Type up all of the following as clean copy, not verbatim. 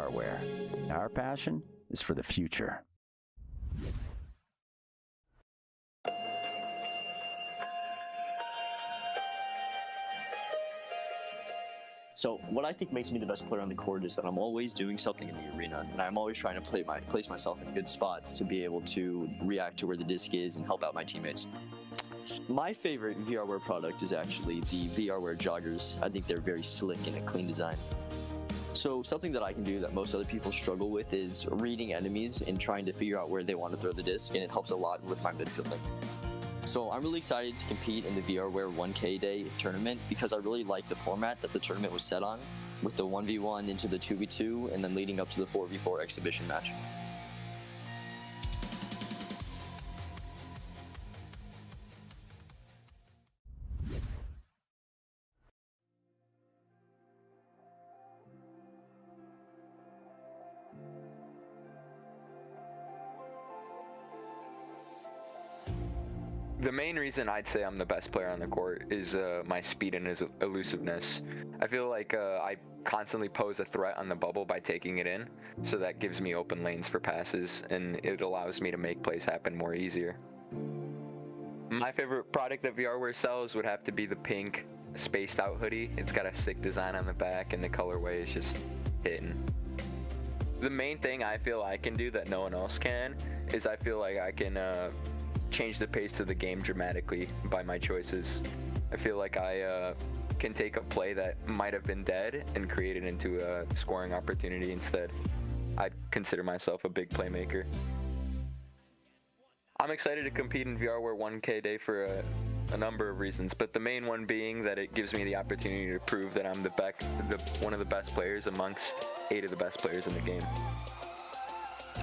VRware. Our passion is for the future. So what I think makes me the best player on the court is that I'm always doing something in the arena, and I'm always trying to place myself in good spots to be able to react to where the disc is and help out my teammates. My favorite VRware product is actually the VRware joggers. I think they're very slick and a clean design. So something that I can do that most other people struggle with is reading enemies and trying to figure out where they want to throw the disc, and it helps a lot with my midfielding. So I'm really excited to compete in the VRware 1K Day tournament because I really like the format that the tournament was set on, with the 1v1 into the 2v2 and then leading up to the 4v4 exhibition match. The main reason I'd say I'm the best player on the court is my speed and elusiveness. I feel like I constantly pose a threat on the bubble by taking it in, so that gives me open lanes for passes, and it allows me to make plays happen more easier. My favorite product that VRware sells would have to be the pink spaced out hoodie. It's got a sick design on the back, and the colorway is just hitting. The main thing I feel I can do that no one else can is I feel like I can change the pace of the game dramatically by my choices. I feel like I can take a play that might have been dead and create it into a scoring opportunity instead. I'd consider myself a big playmaker. I'm excited to compete in VRware 1K Day for a number of reasons, but the main one being that it gives me the opportunity to prove that I'm one of the best players amongst 8 of the best players in the game.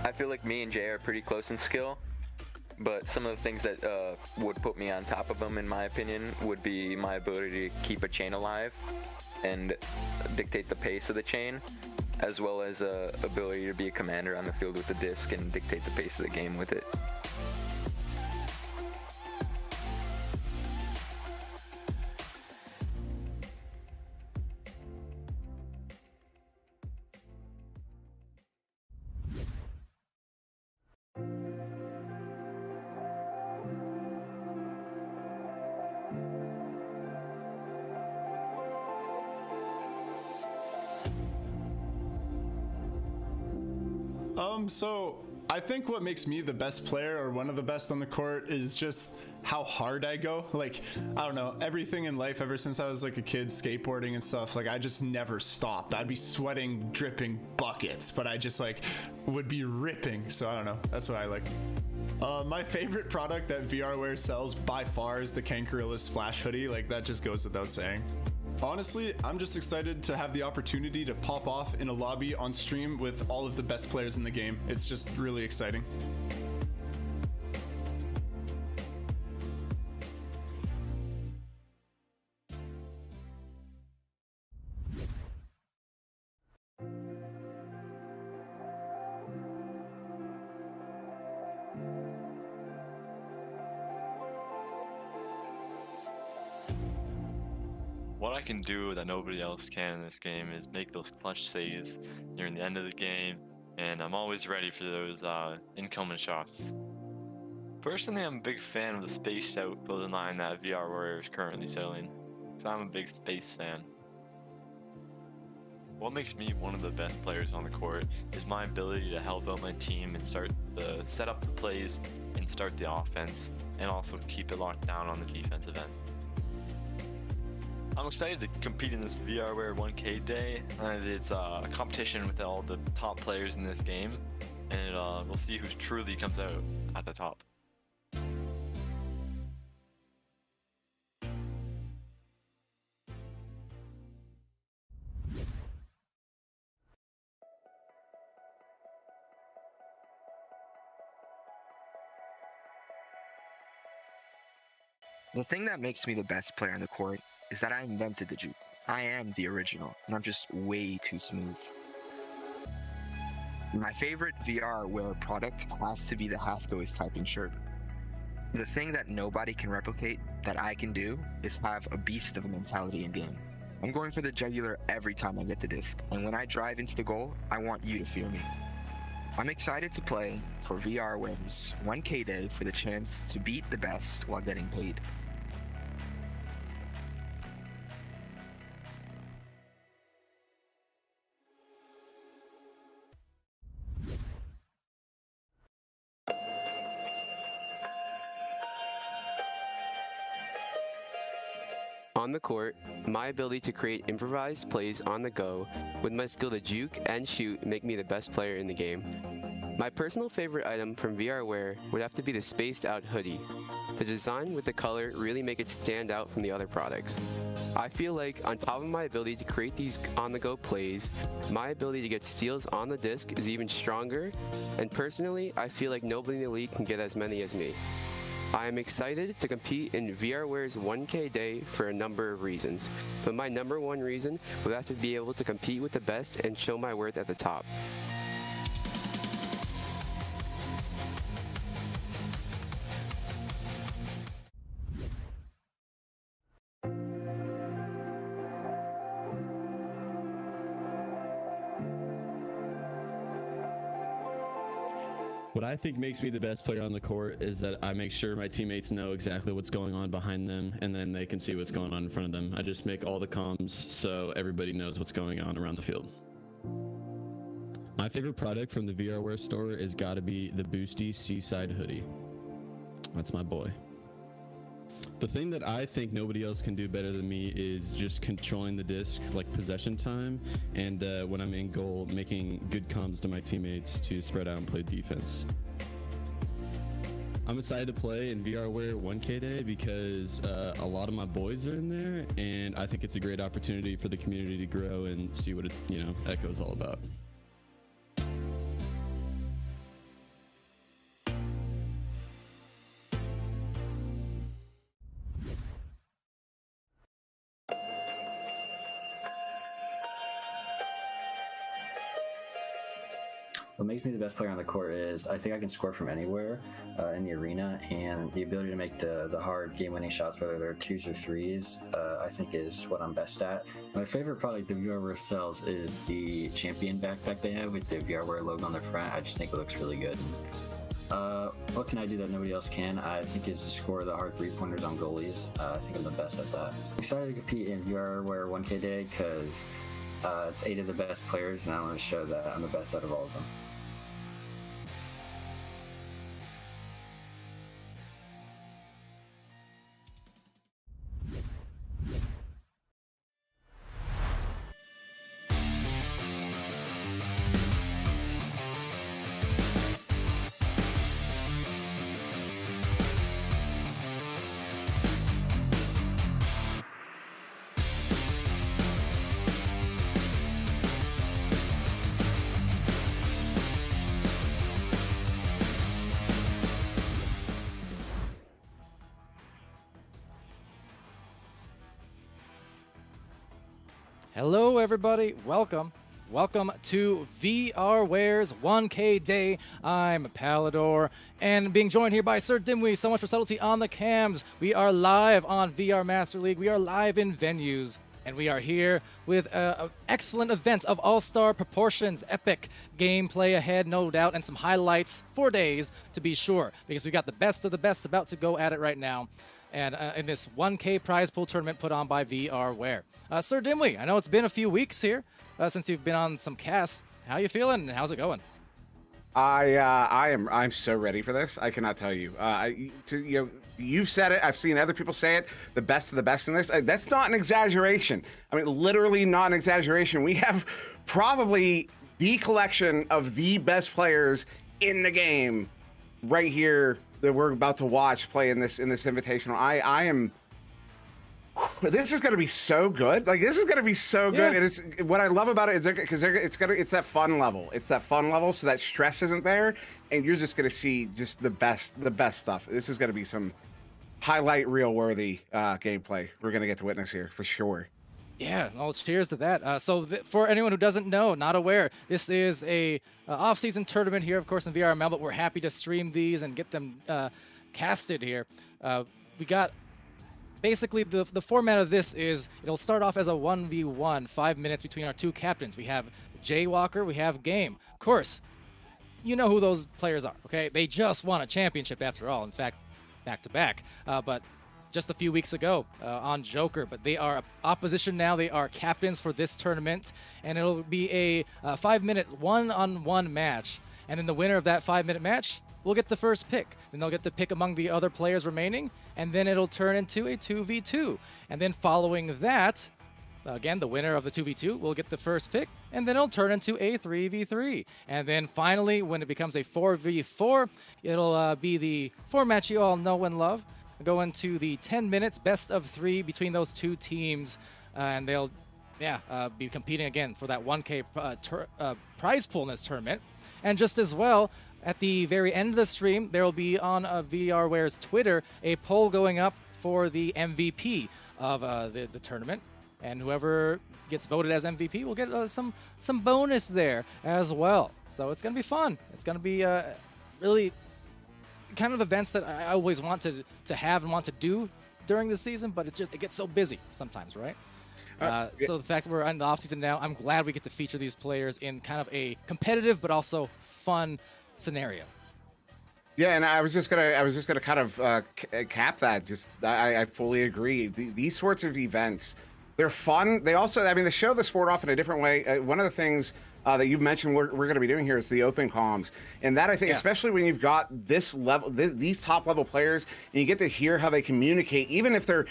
I feel like me and Jay are pretty close in skill, but some of the things that would put me on top of them, in my opinion, would be my ability to keep a chain alive and dictate the pace of the chain, as well as ability to be a commander on the field with the disc and dictate the pace of the game with it. So I think what makes me the best player, or one of the best on the court, is just how hard I go. Like, I don't know, everything in life ever since I was like a kid, skateboarding and stuff, like I just never stopped. I'd be sweating, dripping buckets, but I just like would be ripping. So I don't know, that's what I like. My favorite product that VRware sells by far is the Kangarilla Splash hoodie. Like, that just goes without saying. Honestly, I'm just excited to have the opportunity to pop off in a lobby on stream with all of the best players in the game. It's just really exciting. What I can do that nobody else can in this game is make those clutch saves near the end of the game, and I'm always ready for those incoming shots. Personally, I'm a big fan of the spaced out building line that VRware is currently selling, because I'm a big space fan. What makes me one of the best players on the court is my ability to help out my team and set up the plays and start the offense, and also keep it locked down on the defensive end. I'm excited to compete in this VRware 1K Day, as it's a competition with all the top players in this game, and we'll see who truly comes out at the top. The thing that makes me the best player on the court is that I invented the juke. I am the original, and I'm just way too smooth. My favorite VRware product has to be the Haskell is typing shirt. The thing that nobody can replicate that I can do is have a beast of a mentality in game. I'm going for the jugular every time I get the disc, and when I drive into the goal, I want you to feel me. I'm excited to play for VRWare's 1K day for the chance to beat the best while getting paid. On the court, my ability to create improvised plays on the go with my skill to juke and shoot make me the best player in the game. My personal favorite item from VRWare would have to be the spaced out hoodie. The design with the color really make it stand out from the other products. I feel like on top of my ability to create these on the go plays, my ability to get steals on the disc is even stronger, and personally I feel like nobody in the league can get as many as me. I am excited to compete in VRWare's 1K day for a number of reasons, but my number one reason would have to be able to compete with the best and show my worth at the top. What I think makes me the best player on the court is that I make sure my teammates know exactly what's going on behind them, and then they can see what's going on in front of them. I just make all the comms so everybody knows what's going on around the field. My favorite product from the VRWare store is gotta be the Boosty Seaside hoodie. That's my boy. The thing that I think nobody else can do better than me is just controlling the disc, like possession time, and when I'm in goal, making good comms to my teammates to spread out and play defense. I'm excited to play in VRWare 1K Day because a lot of my boys are in there, and I think it's a great opportunity for the community to grow and see what Echo's all about. What makes me the best player on the court is I think I can score from anywhere in the arena, and the ability to make the hard game-winning shots, whether they're twos or threes, I think is what I'm best at. My favorite product the VRWare sells is the Champion backpack they have with the VRWare logo on the front. I just think it looks really good. What can I do that nobody else can? I think is to score the hard three-pointers on goalies. I think I'm the best at that. I'm excited to compete in VRWare 1K Day because it's 8 of the best players, and I want to show that I'm the best out of all of them. Hello everybody, welcome to VRWare's 1K Day. I'm Palador, and being joined here by Sir Dimwee. So much for subtlety on the cams. We are live on VR Master League. We are live in venues, and we are here with an excellent event of all-star proportions, epic gameplay ahead, no doubt, and some highlights for days to be sure, because we got the best of the best about to go at it right now. And in this 1K prize pool tournament put on by VRWare. Sir Dimwee, I know it's been a few weeks here since you've been on some casts. How you feeling, and how's it going? I'm so ready for this. I cannot tell you. You've said it. I've seen other people say it. The best of the best in this. That's not an exaggeration. I mean, literally not an exaggeration. We have probably the collection of the best players in the game right here that we're about to watch play in this invitational. I am. This is going to be so good. Like, this is going to be so good. And it's what I love about it is because it's that fun level. It's that fun level, so that stress isn't there, and you're just going to see just the best stuff. This is going to be some highlight reel worthy gameplay we're going to get to witness here for sure. Yeah, well, cheers to that. For anyone who doesn't know, not aware, this is a off-season tournament here, of course, in VRML, but we're happy to stream these and get them casted here. We got basically, the format of this is it'll start off as a 1v1, 5 minutes between our two captains. We have Jaywalker, we have Game. Of course, you know who those players are, okay? They just won a championship after all. In fact, back-to-back. But just a few weeks ago on Joker, but they are opposition now. They are captains for this tournament, and it'll be a 5-minute one-on-one match. And then the winner of that 5-minute match will get the first pick. Then they'll get the pick among the other players remaining, and then it'll turn into a 2v2. And then following that, again, the winner of the 2v2 will get the first pick, and then it'll turn into a 3v3. And then finally, when it becomes a 4v4, it'll be the format you all know and love. Go into the 10 minutes, best of 3 between those two teams, and they'll be competing again for that 1K prize pool in this tournament. And just as well, at the very end of the stream, there will be on VRWare's Twitter a poll going up for the MVP of the tournament. And whoever gets voted as MVP will get some bonus there as well. So it's going to be fun. It's going to be really kind of events that I always want to have and want to do during the season, but it gets so busy sometimes, right? So the fact that we're in the off season now, I'm glad we get to feature these players in kind of a competitive but also fun scenario. Yeah, and I was just gonna kind of cap that. I fully agree. These sorts of events, they're fun. They also, I mean, they show the sport off in a different way. One of the things that you mentioned we're going to be doing here is the open comms, and that I think, especially when you've got this level, these top level players, and you get to hear how they communicate, even if they're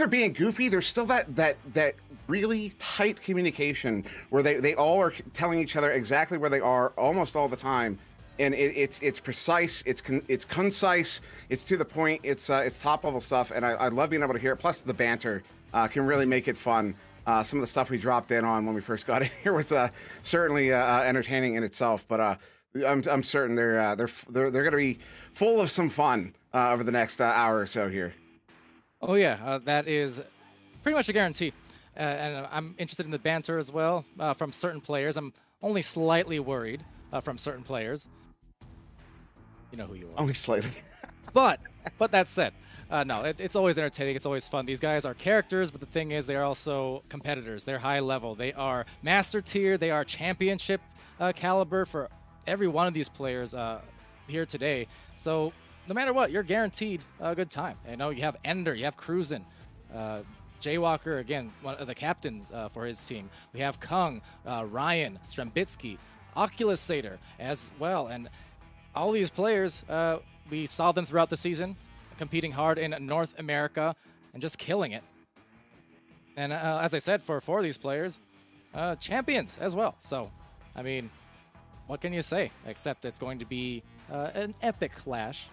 being goofy, there's still that really tight communication where they all are telling each other exactly where they are almost all the time. And it's precise, it's concise, it's to the point, it's top level stuff, and I love being able to hear it. Plus the banter can really make it fun. Some of the stuff we dropped in on when we first got in here was certainly entertaining in itself. But I'm certain they're going to be full of some fun over the next hour or so here. Oh yeah, that is pretty much a guarantee. And I'm interested in the banter as well from certain players. I'm only slightly worried from certain players. You know who you are. Only slightly. But that said, no, it's always entertaining. It's always fun. These guys are characters, but the thing is, they are also competitors. They're high level. They are master tier. They are championship caliber for every one of these players here today. So no matter what, you're guaranteed a good time. You know, you have Ender, you have Cruisin', Jaywalker, again, one of the captains for his team. We have Kung, Ryan, Strembitsky, Oculus Satyr as well. And all these players, we saw them throughout the season, competing hard in North America and just killing it. And as I said, for four of these players, champions as well. So, I mean, what can you say? Except it's going to be an epic clash,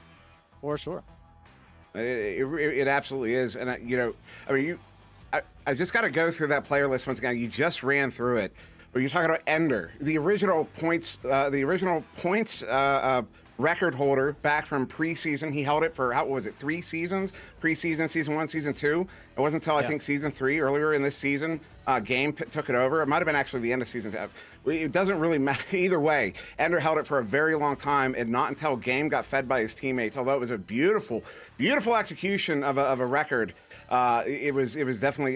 for sure. It absolutely is. And, I just got to go through that player list once again. You just ran through it. But you're talking about Ender, the original points record holder back from preseason. He held it for, what was it, 3 seasons? Preseason, season 1, season 2. It wasn't until I think season 3, earlier in this season, Game took it over. It might have been actually the end of season 2. It doesn't really matter either way. Ender held it for a very long time, and not until Game got fed by his teammates. Although it was a beautiful execution of a record. It was definitely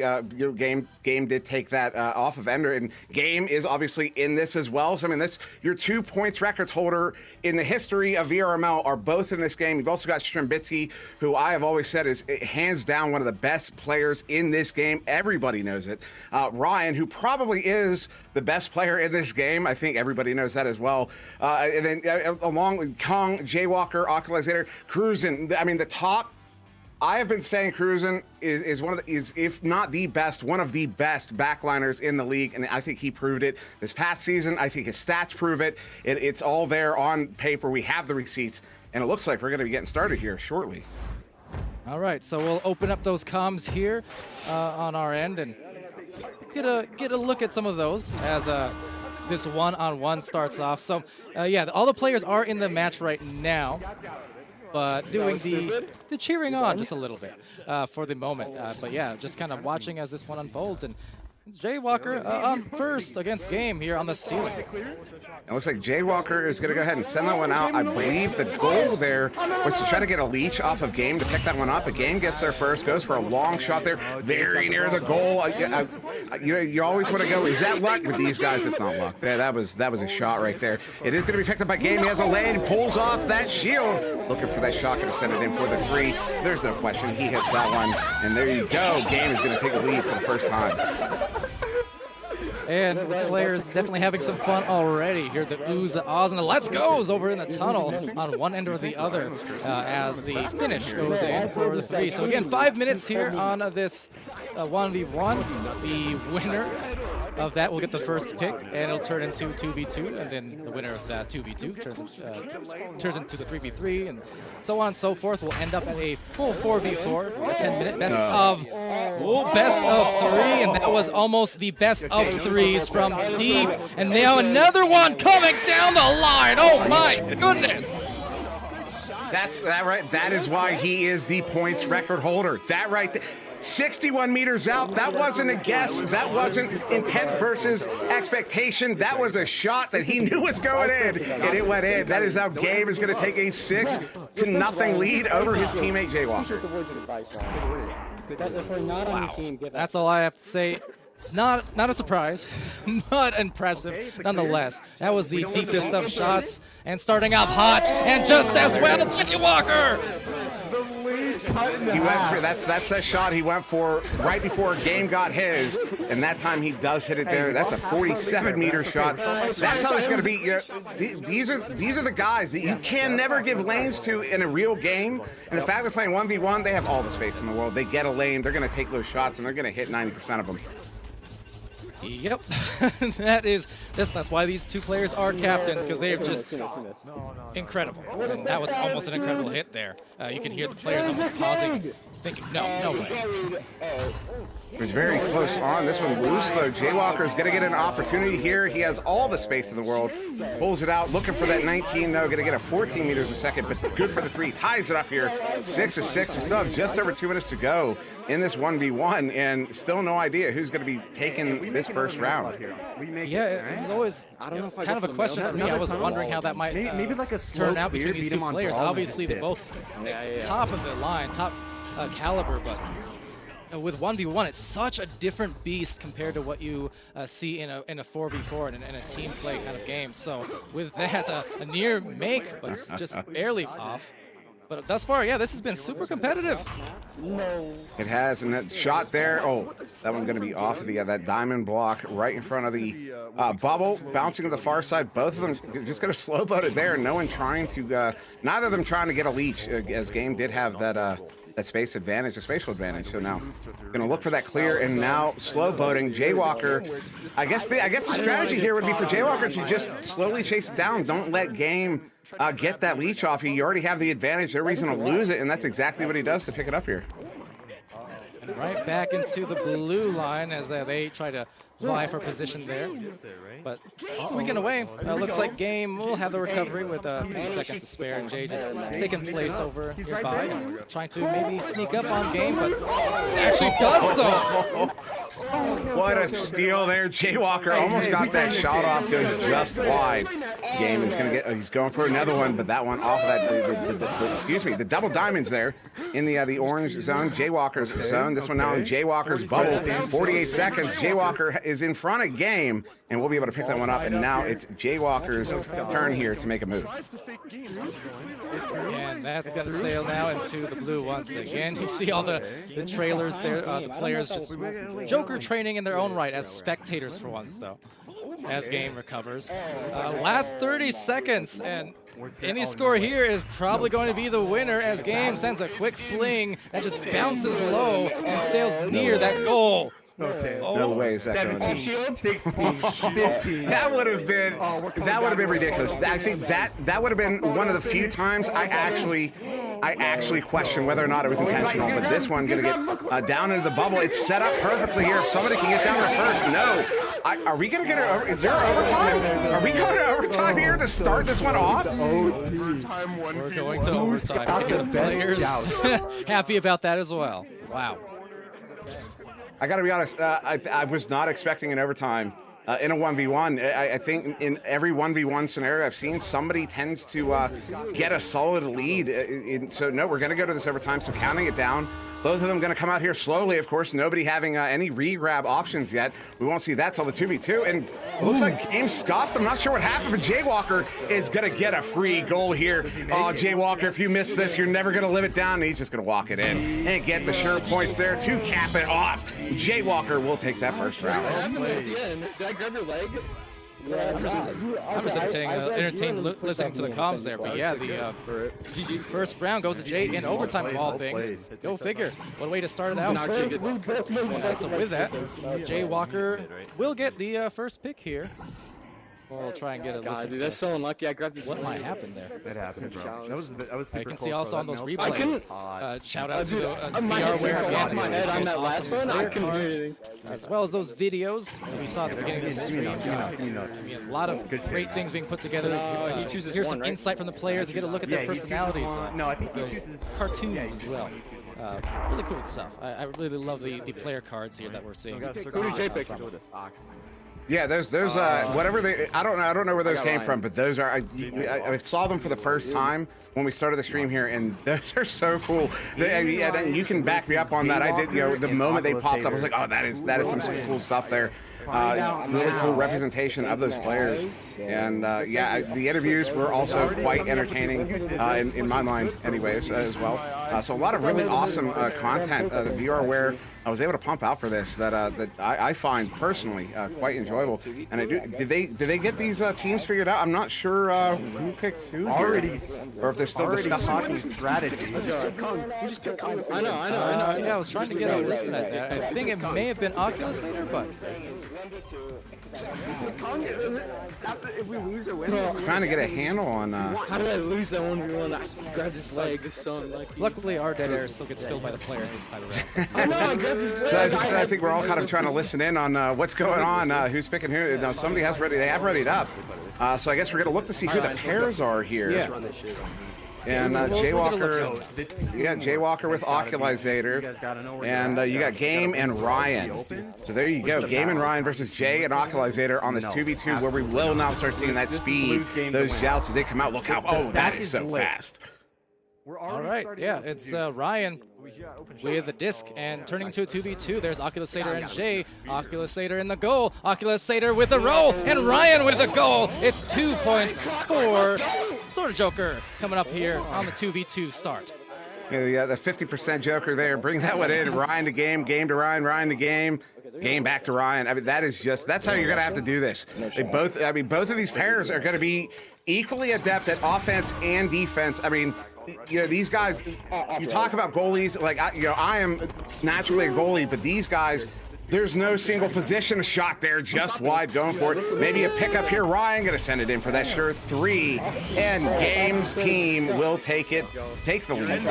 Game did take that off of Ender, and Game is obviously in this as well. So I mean, your 2 points records holder in the history of VRML are both in this game. You've also got Strembitsky, who I have always said is hands down one of the best players in this game. Everybody knows it. Ryan, who probably is the best player in this game. I think everybody knows that as well. And then along with Kong, Jaywalker, Oculator, Cruisin'. I mean, the top. I have been saying Cruisin' is if not the best, one of the best backliners in the league, and I think he proved it this past season. I think his stats prove it. It's all there on paper. We have the receipts, and it looks like we're going to be getting started here shortly. All right, so we'll open up those comms here on our end and get a look at some of those as this one-on-one starts off. So all the players are in the match right now, but doing the cheering on just a little bit for the moment. But yeah, just kind of watching as this one unfolds. And It's Jaywalker on first against Game here on the ceiling. It looks like Jaywalker is going to go ahead and send that one out. I believe the goal there was to try to get a leech off of Game to pick that one up. But Game gets there first, goes for a long shot there, very near the goal. You always want to go, is that luck? With these guys, it's not luck. That was a shot right there. It is going to be picked up by Game. He has a lane, pulls off that shield. Looking for that shot, going to send it in for the 3. There's no question. He hits that one. And there you go. Game is going to take a lead for the first time. And the players definitely having some fun already. Here the oohs, the ahs, and the let's goes over in the tunnel on one end or the other as the finish goes in for the 3. So again, 5 minutes here on this 1v1. The winner of that will get the first pick, and it'll turn into 2v2, and then the winner of that 2v2 turns into the 3v3, and so on and so forth. We'll end up at a full 4v4, a 10-minute best of 3, and that was almost the best of 3s from deep. And now another one coming down the line. Oh my goodness! That's that right. That is why he is the points record holder. That right there. 61 meters out. That wasn't a guess. That wasn't intent versus expectation. That was a shot that he knew was going in, and it went in. That is how Game is going to take a 6-0 lead over his teammate Jaywalker. Wow. That's all I have to say. Not a surprise, but impressive nonetheless. That was the deepest of shots, and starting off hot, and just as well, Jaywalker! He went for, that's that shot he went for right before Game got his, and that time he does hit it there. That's a 47-meter shot. That's how it's going to be. These are the guys that you can never give lanes to in a real game. And the fact they're playing 1v1, they have all the space in the world. They get a lane, they're going to take those shots, and they're going to hit 90% of them. Yep, that's why these two players are captains, because they are just incredible. And that was almost an incredible hit there. You can hear the players almost pausing, thinking, no way. It was very close on. This one loose, though. Jaywalker is going to get an opportunity here. He has all the space in the world. Pulls it out, looking for that 19, though. Going to get a 14 meters a second, but good for the 3. Ties it up here. 6-6. We still have just over 2 minutes to go in this 1v1, and still no idea who's going to be taking this first round. Yeah, it was always kind of a question for me. I was wondering how that might turn out between these two players. Obviously, they're both top of the line, top caliber, but with 1v1, it's such a different beast compared to what you see in a 4v4 and in a team play kind of game. So with that, a near make, but just barely off. But thus far, yeah, this has been super competitive. It has, and that shot there, oh, that one's going to be off of the that diamond block right in front of the bubble, bouncing to the far side. Both of them just going to slow boat it there. No one trying to, neither of them trying to get a leech, as Game did have that space advantage, a spatial advantage. So now going to look for that clear, and now slow boating Jaywalker. I guess the strategy here would be for Jaywalker to just slowly chase it down. Don't let Game get that leech off you. You already have the advantage. No reason to lose it, and that's exactly what he does to pick it up here. And right back into the blue line as they try to vie for position there. But squeaking away. Looks like Game will have the recovery with a few seconds to spare. Jay just taking place over nearby, trying to maybe sneak up on Game, but actually does so. What a steal there. Jaywalker almost got that shot off, goes just wide. Game is going to get, he's going for another one, but that one off of that, excuse me, the double diamonds there in the orange zone, Jaywalker's zone. This one now in Jaywalker's bubble. 48 seconds. Jaywalker is in front of Game, and we'll be able to pick that one up. And now it's Jaywalker's turn here to make a move. And that's going to sail now into the blue once again. You see all the trailers there, the players just Joker training in their own right as spectators for once, though, as Game recovers. Last 30 seconds, and any score here is probably going to be the winner as Game sends a quick fling that just bounces low and sails near that goal. No way is that going 17, 16, 15. That would have been ridiculous. I think that would have been one of the few times I actually question whether or not it was intentional. But this one gonna get down into the bubble. It's set up perfectly here. If somebody can get down there first, no. Are we gonna get it? Is there overtime? Are we going to overtime here to start this one off? We're going to overtime. The players happy about that as well. Wow. I got to be honest. I was not expecting an overtime in a 1v1. I think in every 1v1 scenario I've seen, somebody tends to get a solid lead. So no, we're going to go to this overtime. So counting it down. Both of them going to come out here slowly, of course, nobody having any re-grab options yet. We won't see that till the 2v2, and it looks like game scuffed. I'm not sure what happened, but Jaywalker is going to get a free goal here. Oh, Jaywalker, if you miss this, you're never going to live it down, and he's just going to walk it in and get the sure points there to cap it off. Jaywalker will take that first round. Did I grab your leg? I'm just entertained listening to the comms there, but yeah, the first round goes to Jay in overtime of all things. Go figure. What a way to start it out. So with that, Jaywalker will get the first pick here. We'll try and get a listen. Dude, that's so unlucky. I grabbed this. What might happen there? That happens, bro. That was super I can close, see also bro. on those That replays. Shout out to the VRML my head on that last one. I couldn't hear anything. As well as those videos that we saw at the beginning of the stream. I mean, a lot of great things being put together. Here's some insight from the players to get a look at their personalities. No, I think those cartoons as well. Really cool stuff. I really love the player cards here that we're seeing. Who did Jay pick? Yeah, those whatever they, I don't know where those came from, but those are, I saw them for the first time when we started the stream here, and those are so cool. And you can back me up on that. I did, the moment they popped up, I was like, oh, that is some cool stuff there. Really cool representation of those players, and yeah, the interviews were also quite entertaining in my mind, anyways, as well. So a lot of really awesome content that VRWare I was able to pump out for this that I find personally quite enjoyable. And did they get these teams figured out? I'm not sure who picked who already, or if they're still discussing strategy. I know. Yeah, I was trying to get a listen at that. I think it may have been Oculus later, but If we lose or win, trying to get a handle on. How did I lose that 1v1? I grabbed his leg. This is so unlucky. luckily our dead air still gets filled by the players this time around. I know. I grabbed his leg. So I think we're all kind of trying to listen in on what's going on, who's picking who. Now somebody has ready. They have readied up. So I guess we're gonna look to see who the pairs are here. Yeah. And Jaywalker, Jaywalker with Oculizator, and you got Game and Ryan. So there you go, Game and Ryan versus Jay and Oculizator on this 2v2, where we will now start seeing that speed, those jousts as they come out. Look how, that is so fast. All right, yeah, it's Ryan with the disc and turning to a 2v2. There's Oculizator and Jay. Oculizator in the goal. Oculizator with the roll, and Ryan with the goal. It's 2 points for Sword Joker coming up here on the 2v2 start. Yeah, the 50% Joker there. Bring that one in. Ryan to Game, Game to Ryan, Ryan to Game, Game back to Ryan. I mean, that's how you're gonna have to do this. Both of these pairs are gonna be equally adept at offense and defense. I mean, these guys, you talk about goalies, like, I am naturally a goalie, but these guys, there's no single position shot there, just wide going for it. Maybe a pickup here. Ryan gonna send it in for that sure 3, and Game's team will take the lead.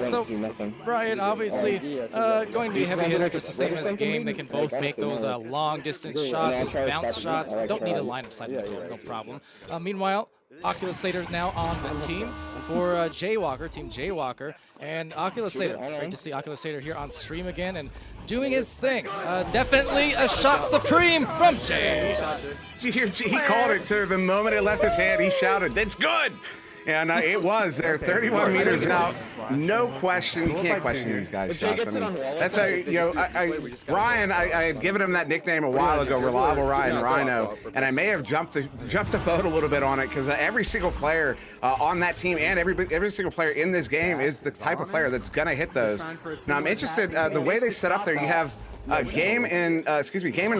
So Ryan, obviously, going to be a heavy hitter just the same as Game. They can both make those long distance shots, those bounce shots. Don't need a line of sight, no problem. Meanwhile, Oculizator now on the team for Jaywalker, Team Jaywalker, and Oculizator. Great to see Oculizator here on stream again and doing his thing. Definitely a shot supreme from Jay. He called it too. The moment it left his hand, he shouted, "It's good!" And it was there, 31 meters out. No question. You can't question these guys' shots. I mean, that's how, Ryan, I had given him that nickname a while ago, Reliable Ryan Rhino, and I may have jumped the boat a little bit on it, because every single player on that team and every single player in this game is the type of player that's going to hit those. Now, I'm interested, the way they set up there, you have Game and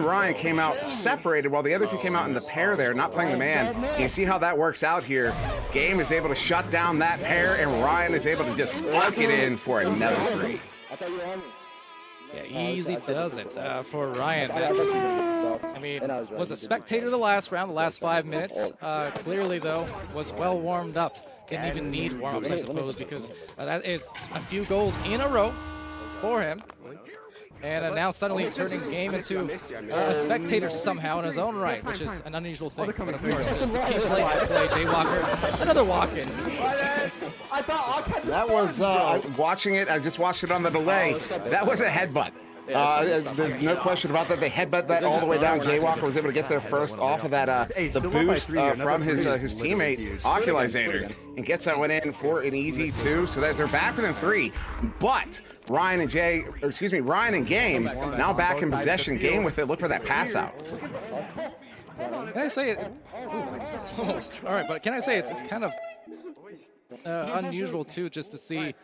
Ryan came out separated while the other two came out in the pair there, not playing the man. You see how that works out here. Game is able to shut down that pair, and Ryan is able to just lock it in for another 3. Yeah, easy does it for Ryan. I mean, was a spectator the last round, the last 5 minutes. Clearly, though, was well warmed up. Didn't even need warm-ups, I suppose, because that is a few goals in a row for him. And now suddenly turning game into a spectator somehow in his own right, which is an unusual thing. But of course, the key play, Jaywalker, another walk-in. I thought Ock had the That was stuns, bro. watching it. I just watched it on the delay. That was a headbutt. There's no question about that. They headbutt that all the way down. Jaywalker was able to get there first off of that the boost from his teammate Oculizator, and gets that one in for an easy 2. So that they're back within 3. But Ryan and Game now back in possession. Game with it. Look for that pass out. Can I say it? Ooh, almost. All right, but can I say it's kind of unusual too, just to see,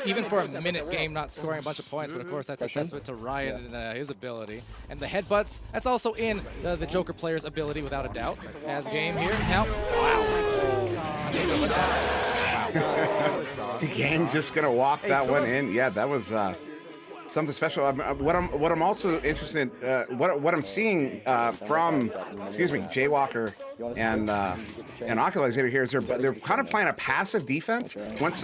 even for a minute game, not scoring a bunch of points. But of course, that's a testament to Ryan and his ability. And the headbutts, that's also in the Joker player's ability, without a doubt. As Game here now. Wow. Game just gonna walk that one in. Yeah, that was something special. What I'm also interested, what I'm seeing from, Jaywalker and Oculizator here is they're kind of playing a passive defense. Once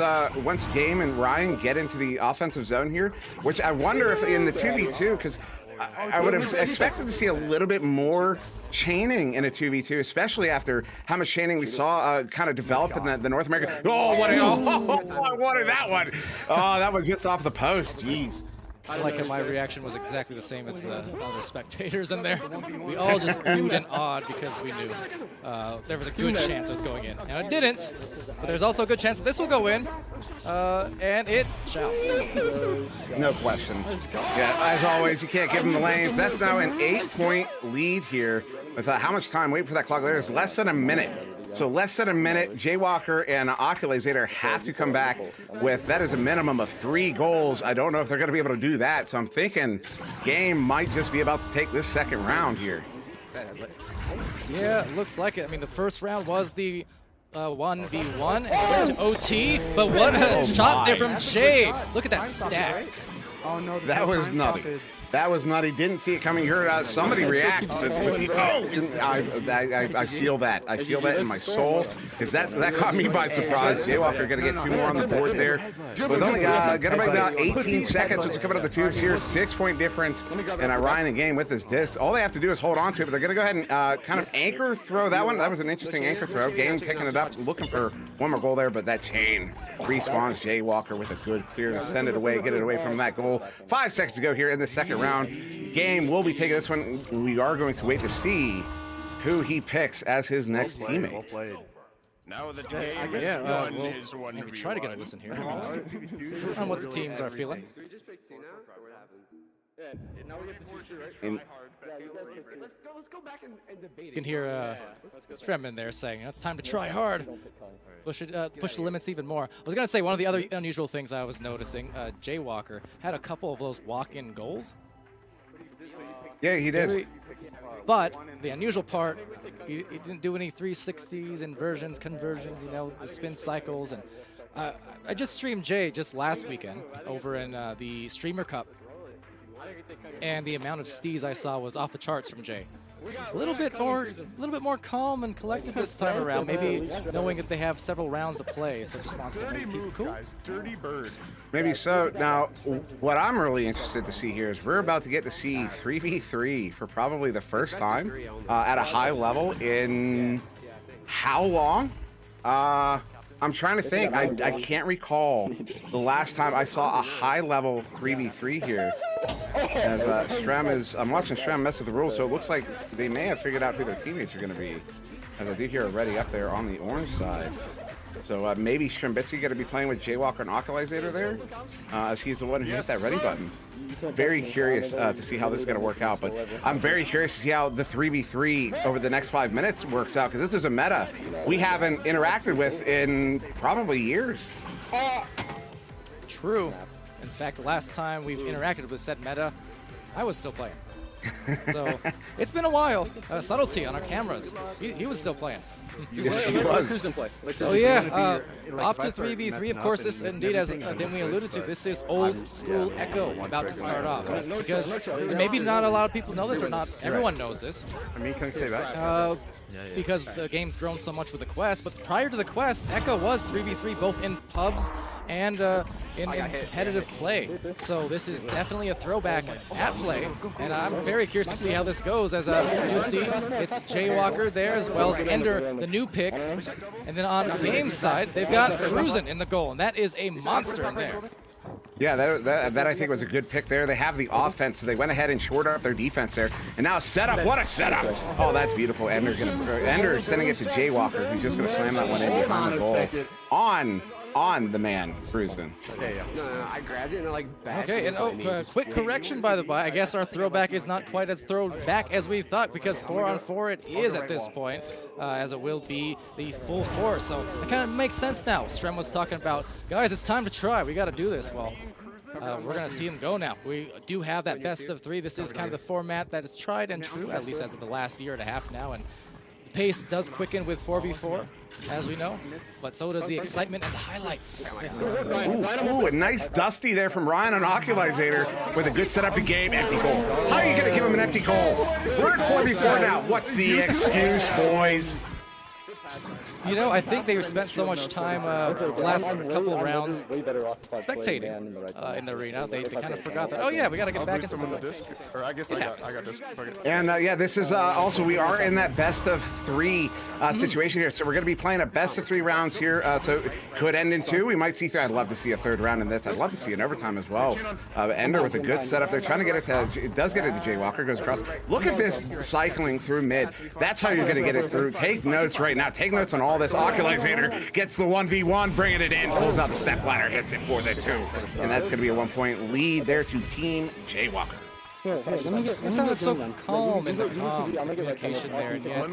Game and Ryan get into the offensive zone here, which I wonder if in the 2v2, because I would have expected to see a little bit more chaining in a 2v2, especially after how much chaining we saw kind of develop in the North America. Oh, I wanted that one. Oh, that was just off the post. Jeez. I like how my reaction was exactly the same as the other spectators in there. We all just oohed and awed because we knew there was a good chance it was going in. Now it didn't, but there's also a good chance that this will go in, and it shall. No question. Yeah, as always, you can't give them the lanes. That's now an 8-point lead here. With how much time? Wait for that clock. There's less than a minute. So less than a minute, Jaywalker and Oculizator have to come back with, that is a minimum of 3 goals. I don't know if they're going to be able to do that, so I'm thinking Game might just be about to take this second round here. Yeah, it looks like it. I mean, the first round was the 1v1 and went to OT, but what a shot there from Jay. Look at that stack. Oh no, that was nutty. That was nutty. Didn't see it coming. You heard somebody react. I feel that. I feel that in my soul, because that caught me by surprise. Jaywalker going to get 2 more on the board there. With only going to be about 18 seconds, which is coming up the tubes here. 6-point difference. And Ryan and Game with his disc. All they have to do is hold on to it, but they're going to go ahead and kind of anchor throw that one. That was an interesting anchor throw. Game picking it up, looking for one more goal there, but that chain respawns Jaywalker with a good clear to send it away, get it away from that goal. 5 seconds to go here in the second round. Game will be taking this one. We are going to wait to see who he picks as his next teammate. Now the game we'll maybe try to get a listen here on what the teams are feeling. You can hear Stremman there saying, it's time to try hard. Push the limits even more. I was going to say, one of the other unusual things I was noticing, Jaywalker had a couple of those walk-in goals. Yeah, he did. But the unusual part, he didn't do any 360s, inversions, conversions, the spin cycles. And I just streamed Jay just last weekend over in the Streamer Cup. And the amount of stees I saw was off the charts from Jay. A little bit more calm and collected this time around. Maybe knowing that they have several rounds to play, so just wants to keep it cool. Dirty bird. Maybe so. Now, what I'm really interested to see here is we're about to get to see 3v3 for probably the first time at a high level in how long? I'm trying to think. I can't recall the last time I saw a high level 3v3 here. As I'm watching Strem mess with the rules, so it looks like they may have figured out who their teammates are going to be. As I do hear already up there on the orange side. So maybe Strembitzy going to be playing with Jaywalker and Oculizator there, as he's the one who hit that ready button. Very curious to see how this is going to work out, but I'm very curious to see how the 3v3 over the next 5 minutes works out, because this is a meta we haven't interacted with in probably years. True. In fact, the last time we've interacted with said meta, I was still playing. So it's been a while. Subtlety on our cameras. He was still playing. Yes, he was. So yeah, off to 3v3. Of course, this indeed, as Dimly alluded to, this is old school Echo about to start off. Because maybe not a lot of people know this, or not everyone knows this. Because the game's grown so much with the quest, but prior to the quest, Echo was 3v3 both in pubs and in competitive play. So this is definitely a throwback at play, and I'm very curious to see how this goes. As you see, it's Jaywalker there as well as Ender, the new pick, and then on Game's side, they've got Cruisin in the goal, and that is a monster in there. Yeah, that I think was a good pick there. They have the offense, so they went ahead and shored up their defense there. And now setup, what a setup! Oh, that's beautiful. Ender sending it to Jaywalker, who's just gonna slam that one in behind the goal. On the man, Cruisin. No, I grabbed it and like bashed Okay, and quick correction by the by. I guess our throwback is not quite as throwback as we thought, because 4-on-4 it is at this point, as it will be the full 4. So it kind of makes sense now. Strem was talking about, guys, it's time to try. We got to do this. Well, we're going to see him go now. We do have that best of 3. This is kind of the format that is tried and true, at least as of the last year and a half now. And the pace does quicken with 4v4, as we know, but so does the excitement and the highlights. Ooh, a nice dusty there from Ryan on Oculizator with a good setup to game. Empty goal. How are you going to give him an empty goal? We're at 4v4 now. What's the excuse, boys? You know, I think they spent so much time the last couple of rounds spectating in the arena. They kind of forgot that, oh yeah, we got to get back into the disc. Or I guess I got disc. And yeah, this is also, we are in that best of 3 situation here. So we're going to be playing a best of 3 rounds here. So it could end in 2. We might see 3. I'd love to see a 3rd round in this. I'd love to see an overtime as well. Ender with a good setup. They're trying to get it to, it does get it to Jaywalker, goes across. Look at this cycling through mid. That's how you're going to get it through. Take notes right now. Take notes on all this. Oculizator gets the 1v1, bringing it in, pulls out the step ladder, hits it for the 2. And that's going to be a 1-point lead there to Team Jaywalker. It sounded so calm in the communication there, and yet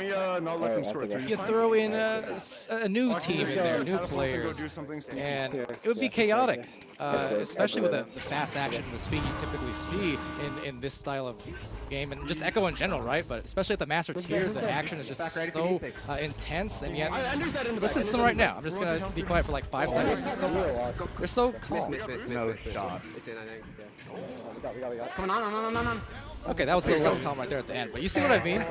you throw in a new team in there, new players, and it would be chaotic, especially with the fast action and the speed you typically see in this style of game, and just Echo in general, right? But especially at the Master Tier, the action is just so intense, and yet, listen to them right now. I'm just going to be quiet for like 5 seconds. They're so calm. No shot. It's in, I think. Come on. Okay, that was a little less calm right there at the end, but you see what I mean?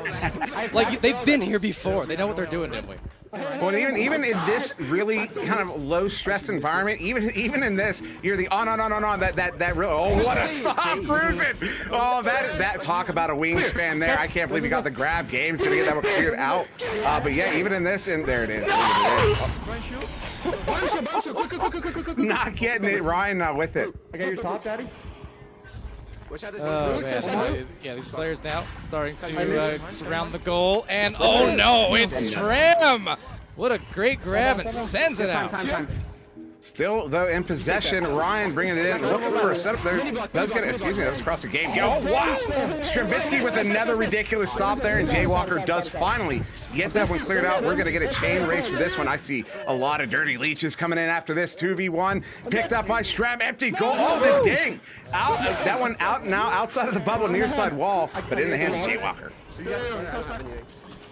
Like, they've been here before. They know what they're doing, didn't we? Well, even in this really kind of low stress environment, even in this, you're the on that real, oh, what a stop, Cruisin! Oh, that talk about a wingspan there. I can't believe he got the grab. Game's gonna get that one cleared out. But yeah, even in this, and there it is. Not getting it, Ryan not with it. I got your top, Daddy. Oh, man. Yeah, these players now starting to surround the goal, and oh no, it's Strem! What a great grab, and sends it out. Still, though, in possession, Ryan bringing it in, looking for a setup there. Does get it, excuse me, that was across the game. Oh, wow! Strembitsky with another ridiculous stop there, and Jaywalker does finally get that one cleared out. We're going to get a chain race for this one. I see a lot of dirty leeches coming in after this 2v1. Picked up by Strem, empty goal. Oh, the ding! Out, that one out now, outside of the bubble, near side wall, but in the hands of Jaywalker.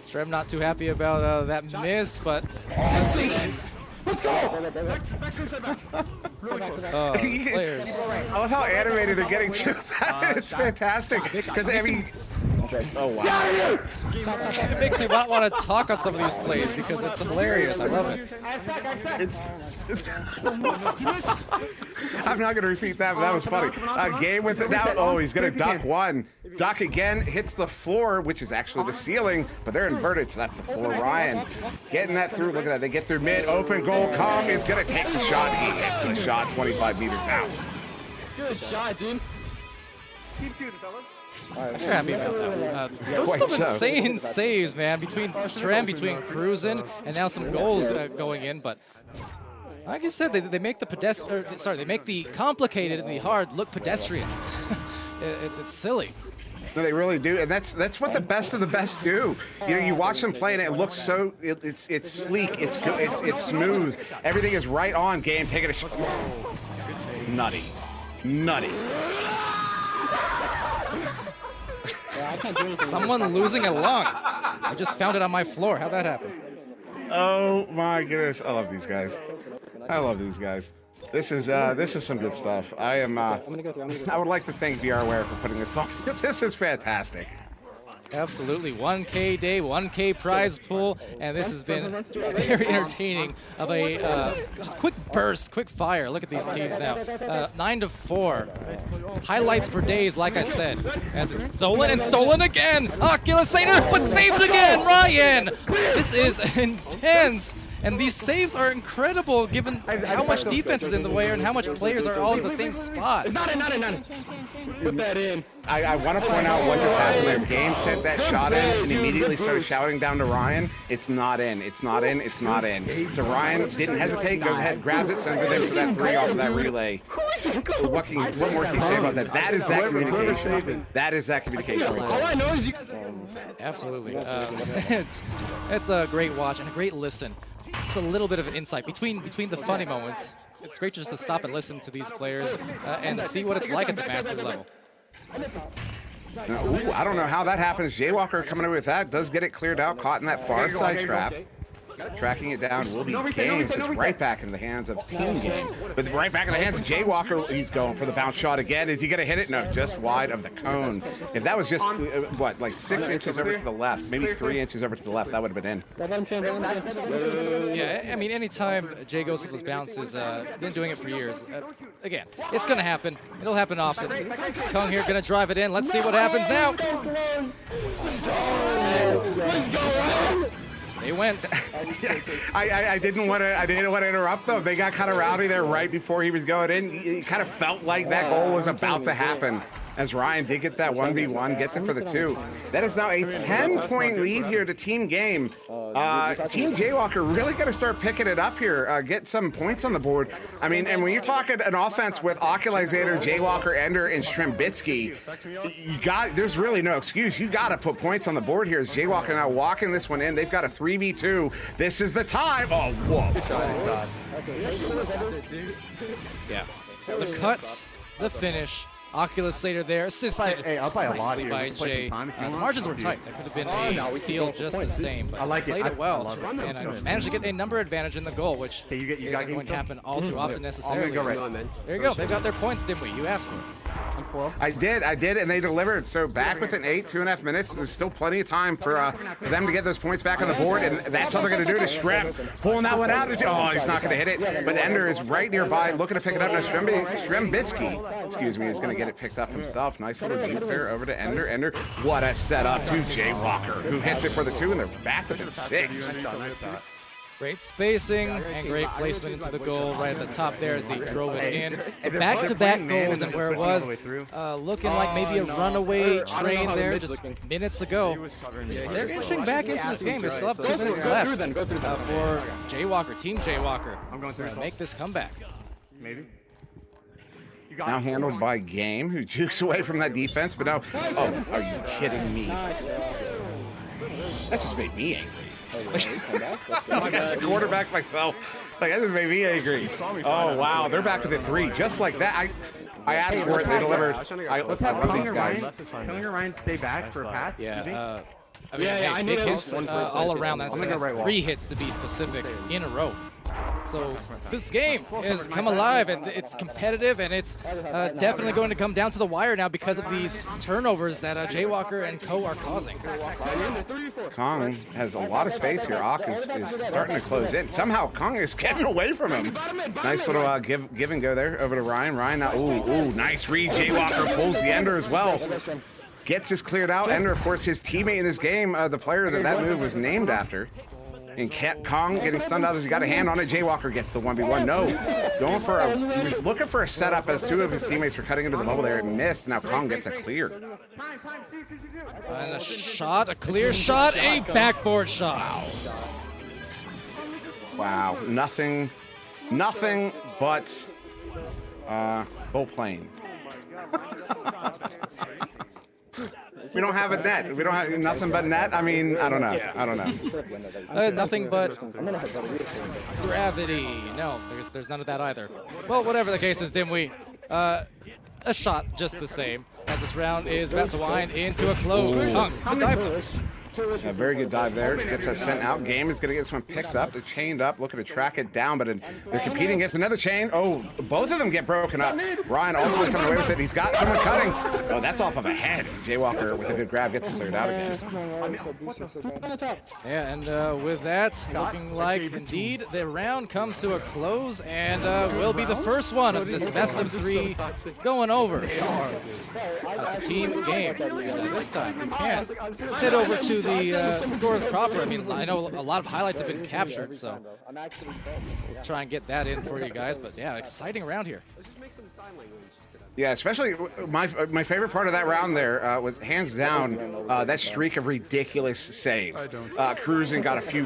Strem not too happy about that miss, but let's see. Let's go! Players. I love how animated they're getting to that. It's fantastic. Because every. Oh, wow. It makes me not want to talk on some of these plays because it's hilarious. I love it. It's I'm not going to repeat that, but that was funny. Game with it now. Oh, he's going to duck one. Duck again, hits the floor, which is actually the ceiling, but they're inverted, so that's the floor. Ryan getting that through. Look at that. They get through mid. Open goal. Come is going to take the shot. He hits the shot 25 meters out. Good shot, dude. Keep shooting, fellas. I'm happy about that one. Those are some insane saves, man, between Strem, between Cruisin, and now some goals going in, but like I said, they make the they make the complicated and the hard look pedestrian. It's silly. No, they really do, and that's what the best of the best do. You know, you watch them play, and it looks so it's sleek, it's good, it's smooth. Everything is right on. Game taking a shot. Nutty. Someone losing a lung. I just found it on my floor. How'd that happen? Oh my goodness, I love these guys. This is some good stuff. I would like to thank VRWare for putting this on. This is fantastic. Absolutely. 1K day, 1K prize pool, and this has been very entertaining of a just quick burst, quick fire. Look at these teams now. 9-4. Highlights for days, like I said. As it's stolen and stolen again. Oculasator, but saved again, Ryan! This is intense. And these saves are incredible given how much defense is in the way and how much players are all in the same spot. It's not in. Put that in. I want to point out what just happened there. Game sent that shot in and immediately started shouting down to Ryan, it's not in, it's not in, it's not in. So Ryan didn't hesitate, goes ahead, grabs it, sends it in for that 3 off of that relay. What more can you say about that? That is that communication. That is that communication. All I know is you. Absolutely. It's a great watch and a great listen. Just a little bit of an insight between the funny moments. It's great just to stop and listen to these players and see what it's like at the master level. Ooh, I don't know how that happens. Jaywalker coming away with that, does get it cleared out, caught in that far side trap. Tracking it down will be Game, just right back into the hands of Team Game. But right back in the hands of Jaywalker, he's going for the bounce shot again. Is he going to hit it? No, just wide of the cone. If that was just, what, like 6 inches over to the left, maybe 3 inches over to the left, that would have been in. Yeah, I mean, anytime Jay goes for those bounces, been doing it for years. Again, it's going to happen. It'll happen often. Kong here going to drive it in. Let's see what happens now. Let's go. They went. I didn't want to interrupt though. They got kind of rowdy there right before he was going in. It kind of felt like that goal was about to happen as Ryan did get that 1v1, gets it for the 2. That is now a 10-point lead here to Team Game. Team Jaywalker really got to start picking it up here, get some points on the board. I mean, and when you're talking an offense with Oculasator, Jaywalker, Ender, and Shrimbitsky, there's really no excuse. You got to put points on the board here as Jaywalker now walking this one in. They've got a 3v2. This is the time. Oh, whoa. Yeah. The cuts, the finish. Oculasator there, assisted nicely by Jay. The margins were tight. That could have been a steal just the same, but played it well and managed to get a number advantage in the goal, which isn't going to happen all too often necessarily. There you go. They got their points, didn't we? You asked for it. I did, and they delivered. So back within 2.5 minutes. There's still plenty of time for them to get those points back on the board, and that's how they're going to do it. Is Shrimp pulling that one out? Oh, he's not going to hit it. But Ender is right nearby, looking to pick it up. Now Shrimbitsky, excuse me, is going to get it picked up himself. Nice little juke there over to Ender. Ender, what a setup to Jaywalker, who hits it for the 2, and they're back within 6. Great spacing and great placement into the goal right at the top there as they drove it in. So back-to-back goals, and where it was looking like maybe a runaway train there just minutes ago. They're inching back into this game. They still have 2 minutes left for Jaywalker, Team Jaywalker, to make this comeback. Maybe. Now handled by Game, who jukes away from that defense, but now, oh, are you kidding me? That just made me angry. As a quarterback myself, like that just made me angry. Oh wow, they're back to the 3, just like that. I asked for it, they delivered. Let's have Killinger Ryan stay back for a pass. Yeah, I mean, big hits all around. That's 3 hits to be specific in a row. So this game has come alive, and it's competitive, and it's definitely going to come down to the wire now because of these turnovers that Jaywalker and co are causing. Kong has a lot of space here. Ock is starting to close in. Somehow Kong is getting away from him. Nice little give and go there over to Ryan. Ryan now, ooh, nice read. Jaywalker pulls the Ender as well. Gets this cleared out. Ender, of course, his teammate in this game, the player that move was named after. And Kong getting stunned out as he got a hand on it. Jaywalker gets the 1v1. No, going for he was looking for a setup as 2 of his teammates were cutting into the bubble there and missed. Now Kong gets a clear. And a shot, a clear shot, a backboard shot. Wow, nothing but full plane. We don't have a net. We don't have nothing but net. I mean, I don't know. Nothing but gravity. No, there's none of that either. Well, whatever the case is, Dimwee, a shot just the same. As this round is about to wind into a close. Kong, the dive. A very good dive there. Gets us sent out. Game is going to get this one picked up. They're chained up, looking to track it down, but they're competing against another chain. Oh, both of them get broken up. Ryan ultimately coming away with it. He's got someone cutting. Oh, that's off of a head. Jaywalker with a good grab gets it cleared out again. Yeah, and with that, looking like indeed the round comes to a close and will be the first one of this best of 3 going over to Team Game. And this time we can head over to the scores proper. I mean, I know a lot of highlights have been captured, so we'll try and get that in for you guys. But yeah, exciting round here. Yeah, especially my favorite part of that round there was hands down that streak of ridiculous saves. Cruising got a few.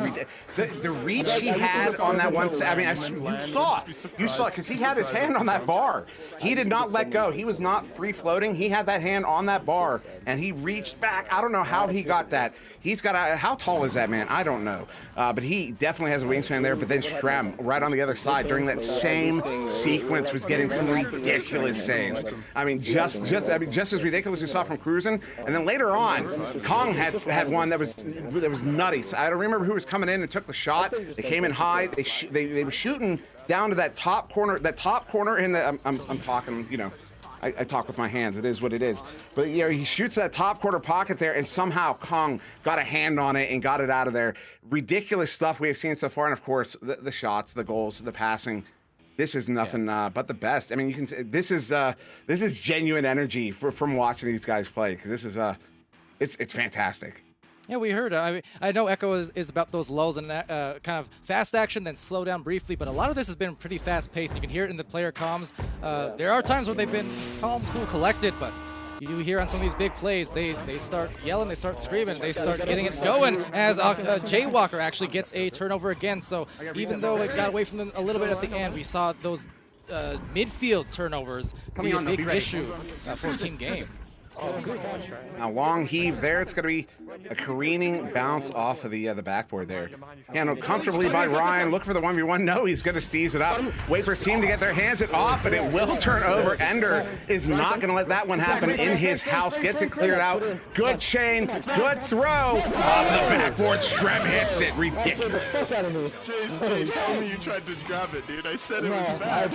The reach he had on that one. I mean, you saw it because he had his hand on that bar. He did not let go. He was not free floating. He had that hand on that bar and he reached back. I don't know how he got that. He's got how tall is that man? I don't know, but he definitely has a wingspan there. But then Shrem right on the other side during that same sequence was getting some ridiculous saves. I mean, just as ridiculous as we saw from Cruisin'. And then later on, Kong had one that was nutty. So I don't remember who was coming in and took the shot. They came in high. They were shooting down to that top corner. That top corner in the I'm talking, you know. I talk with my hands. It is what it is. But you know, he shoots that top quarter pocket there, and somehow Kong got a hand on it and got it out of there. Ridiculous stuff we have seen so far, and of course the shots, the goals, the passing. This is nothing but the best. I mean, you can say this is genuine energy from watching these guys play because this is it's fantastic. Yeah, we heard. I know Echo is about those lulls and kind of fast action, then slow down briefly, but a lot of this has been pretty fast-paced. You can hear it in the player comms. There are times where they've been calm, cool, collected, but you do hear on some of these big plays, they start yelling, they start screaming, they start getting it going as Jaywalker actually gets a turnover again. So even though it got away from them a little bit at the end, we saw those midfield turnovers be a big issue for Team Game. Now long heave there. It's going to be a careening bounce off of the backboard there. Handled comfortably by Ryan. Look for the 1v1. No, he's going to steeze it up. Wait for his team to get their hands it off, and it will turn over. Ender is not going to let that one happen in his house. Gets it cleared out. Good chain. Good throw. Off the backboard. Shrem hits it. Ridiculous. Jay, tell me you tried to grab it, dude. I said it was bad.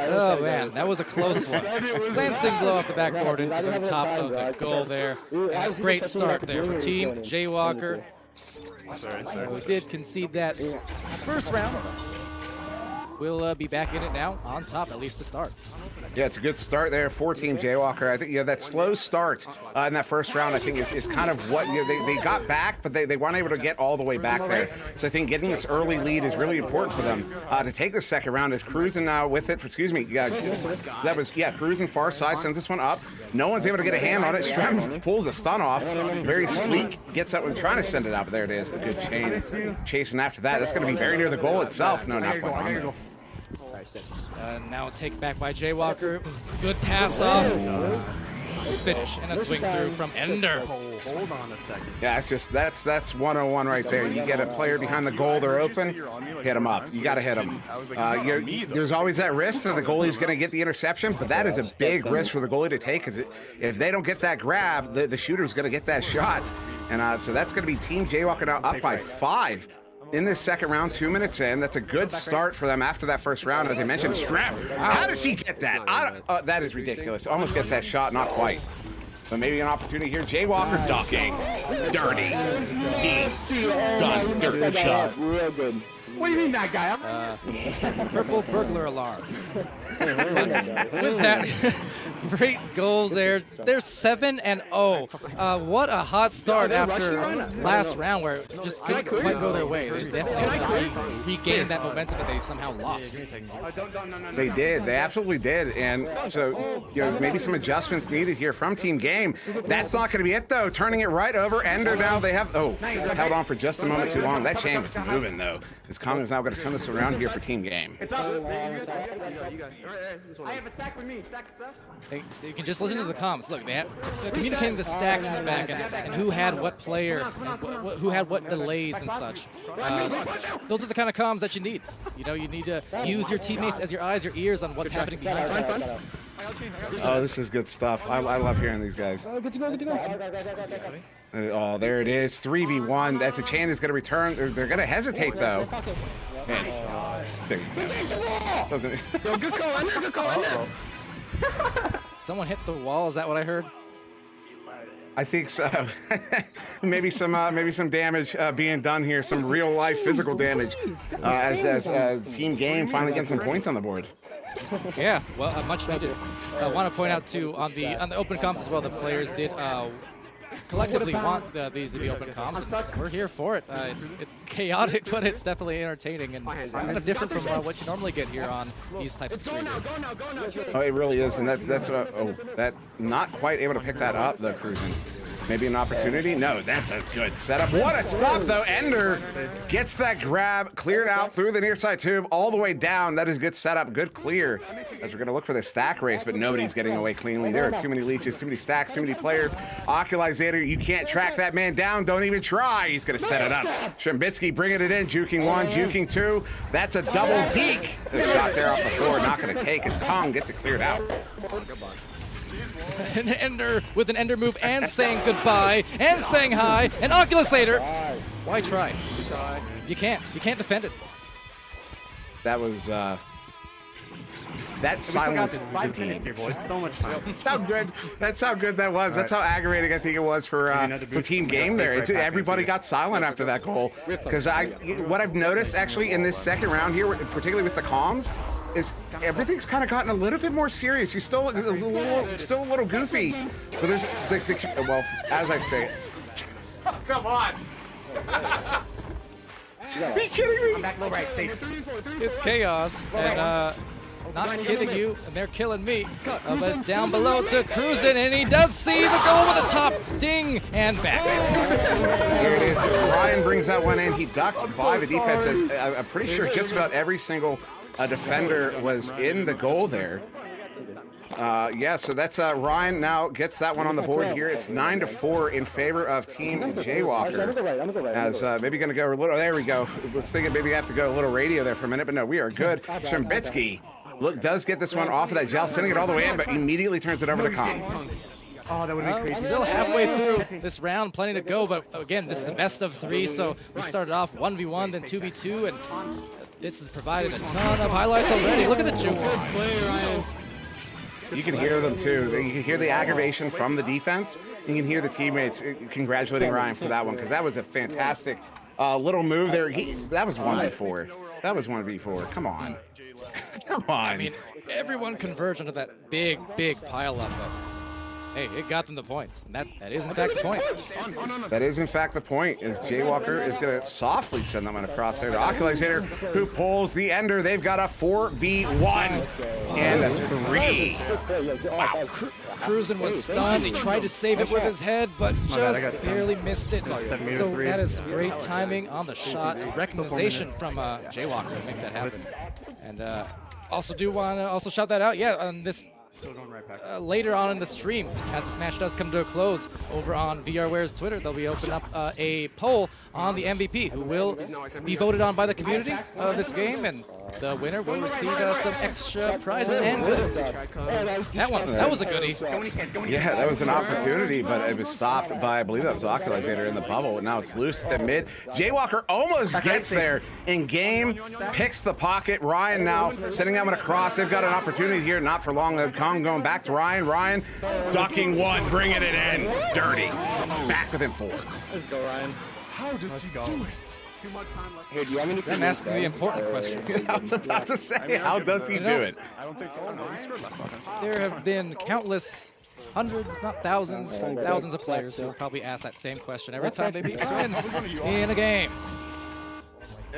Oh, man. That was a close one. Glancing blow off the backboard into the top of the goal there. And a great start there for Team Jaywalker. Sorry. We did concede that first round. We'll be back in it now, on top, at least to start. Yeah, it's a good start there for Team Jaywalker. I think that slow start in that first round, I think, is kind of what they got back, but they weren't able to get all the way back there. So I think getting this early lead is really important for them to take the second round. Is Cruising now with it? Excuse me. Cruising far side sends this one up. No one's able to get a hand on it. Strem pulls a stun off. Very sleek. Gets that one, trying to send it out, but there it is. A good chain. Chasing after that. That's going to be very near the goal itself. No, not quite. Now take back by Jaywalker. Good pass off. Finish and a swing through from Ender. Hold on a second. Yeah, that's 101 right there. You get a player behind the goal, they're open, hit them up. You got to hit them. There's always that risk that the goalie's going to get the interception, but that is a big risk for the goalie to take because if they don't get that grab, the shooter's going to get that shot. And so that's going to be Team Jaywalker now up by 5. In this second round, 2 minutes in. That's a good start for them after that first round. As I mentioned, Strap. How does he get that? That is ridiculous. Almost gets that shot, not quite. But maybe an opportunity here. Jaywalker ducking. Dirty. He's done. Dirty shot. Real good. What do you mean that guy? Purple burglar alarm. With that great goal there, they're 7-0. What a hot start after last round where it just couldn't quite go their way. They definitely regained that momentum that they somehow lost. They did. They absolutely did. And so, maybe some adjustments needed here from Team Game. That's not going to be it, though. Turning it right over. Ender now. They have, held on for just a moment too long. That chain was moving, though. This Kong is now going to turn this around here for Team Game. I have a sack with me. Sack. So you can just listen to the comms. Look, they're communicating the stacks in the back and who had what player, who had what delays and such. Those are the kind of comms that you need. You need to use your teammates as your eyes, your ears on what's happening behind you. Oh, this is good stuff. I love hearing these guys. Good to go. Oh, there it is. 3v1. That's a chain is going to return. They're going to hesitate, though. And there you go. Doesn't Good call, Ender. Good call, Ender. Someone hit the wall. Is that what I heard? I think so. maybe some damage being done here. Some real life physical damage as team game finally getting some points on the board. Yeah, well, much needed. I want to point out too on the open comps as well. The players did collectively want these to be open comps, and we're here for it. It's chaotic, but it's definitely entertaining and kind of different from what you normally get here on these types of streams. Oh, it really is, and that's that not quite able to pick that up though. Cruising. Maybe an opportunity? No, that's a good setup. What a stop, though. Ender gets that grab, cleared out through the near side tube, all the way down. That is good setup, good clear. As we're going to look for the stack race, but nobody's getting away cleanly. There are too many leeches, too many stacks, too many players. Oculizator, you can't track that man down. Don't even try. He's going to set it up. Shembitsky bringing it in, juking one, juking two. That's a double deke. The shot there off the floor, not going to take as Kong gets it cleared out. An Ender with an Ender move and saying goodbye and saying hi. An Oculisator. Why try? You can't defend it. That was that silence. 5 minutes here, boys. So much time. That's how good that was. That's how aggravating I think it was for team game there. Everybody got silent after that goal because what I've noticed actually in this second round here, particularly with the comms, is everything's kind of gotten a little bit more serious. You're still a little goofy, but there's well, as I say, come on. Are you kidding me? I'm back low right, safe. It's chaos, and not kidding you, and they're killing me. But it's down below to Cruisin', and he does see the goal with the top ding and back. Here it is. Ryan brings that one in. He ducks by the defense. I'm pretty sure just about every single defender was in the goal there. Yeah, so that's Ryan now gets that one on the board here. It's 9-4 in favor of Team Jaywalker. As maybe going to go a little. There we go. I was thinking maybe I have to go a little radio there for a minute, but no, we are good. Shembitsky does get this one off of that gel, sending it all the way in, but immediately turns it over to Kong. Oh, that would be crazy. Still halfway through this round, plenty to go, but again, this is the best of 3, so we started off 1v1, then 2v2, and this has provided a ton of highlights already. Look at the jukes. You can hear them too. You can hear the aggravation from the defense. You can hear the teammates congratulating Ryan for that one because that was a fantastic little move there. That was 1v4. That was 1v4. Come on. Come on. I mean, everyone converged onto that big pile up. Hey, it got them the points. And that is, in fact, the point. That is, in fact, the point. Is Jaywalker is going to softly send them across there. The Oculizator, who pulls the Ender. They've got a 4v1 and a 3. Wow. Cruisin' was stunned. He tried to save it with his head, but just barely missed it. So that is great timing on the shot. Recognition from Jaywalker to make that happen. And also do want to also shout that out. Yeah, on this. Later on in the stream, as this match does come to a close, over on VRWare's Twitter, they'll be opening up a poll on the MVP, who will be voted on by the community of this game, and the winner will receive some extra prizes and goods. That was a goodie. Yeah, that was an opportunity, but it was stopped by, I believe that was Oculizator in the bubble, and now it's loose at mid. Jaywalker almost gets there in game, picks the pocket. Ryan now sending that one across. They've got an opportunity here, not for long. Kong going back to Ryan. Ryan ducking one, bringing it in. Dirty. Back within 4. Let's go, Ryan. How does he do it? Too much time left. Here, do you have any? I'm asking the important question. I was about to say, how does he do it? I don't think we scored less offense. There have been countless hundreds, not thousands of players who probably ask that same question every time they beat Ryan in a game.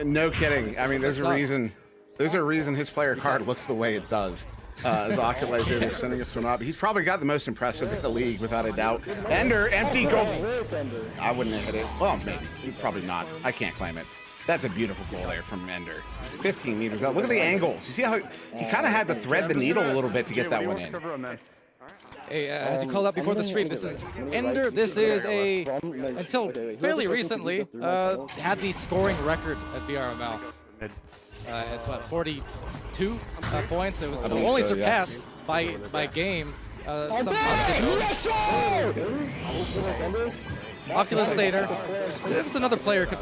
No kidding. I mean, there's a reason. There's a reason his player card looks the way it does. As Oculizator is sending this one up. He's probably got the most impressive in the league, without a doubt. Ender, empty goal. I wouldn't have hit it. Well, maybe. Probably not. I can't claim it. That's a beautiful goal there from Ender. 15 meters out. Look at the angles. You see how he kind of had to thread the needle a little bit to get that one in. Hey, as you called out before the stream, this is Ender. This is until fairly recently, had the scoring record at VRML. At what, 42 points. It was only surpassed by game some months ago. Oculus Satyr. That's another player could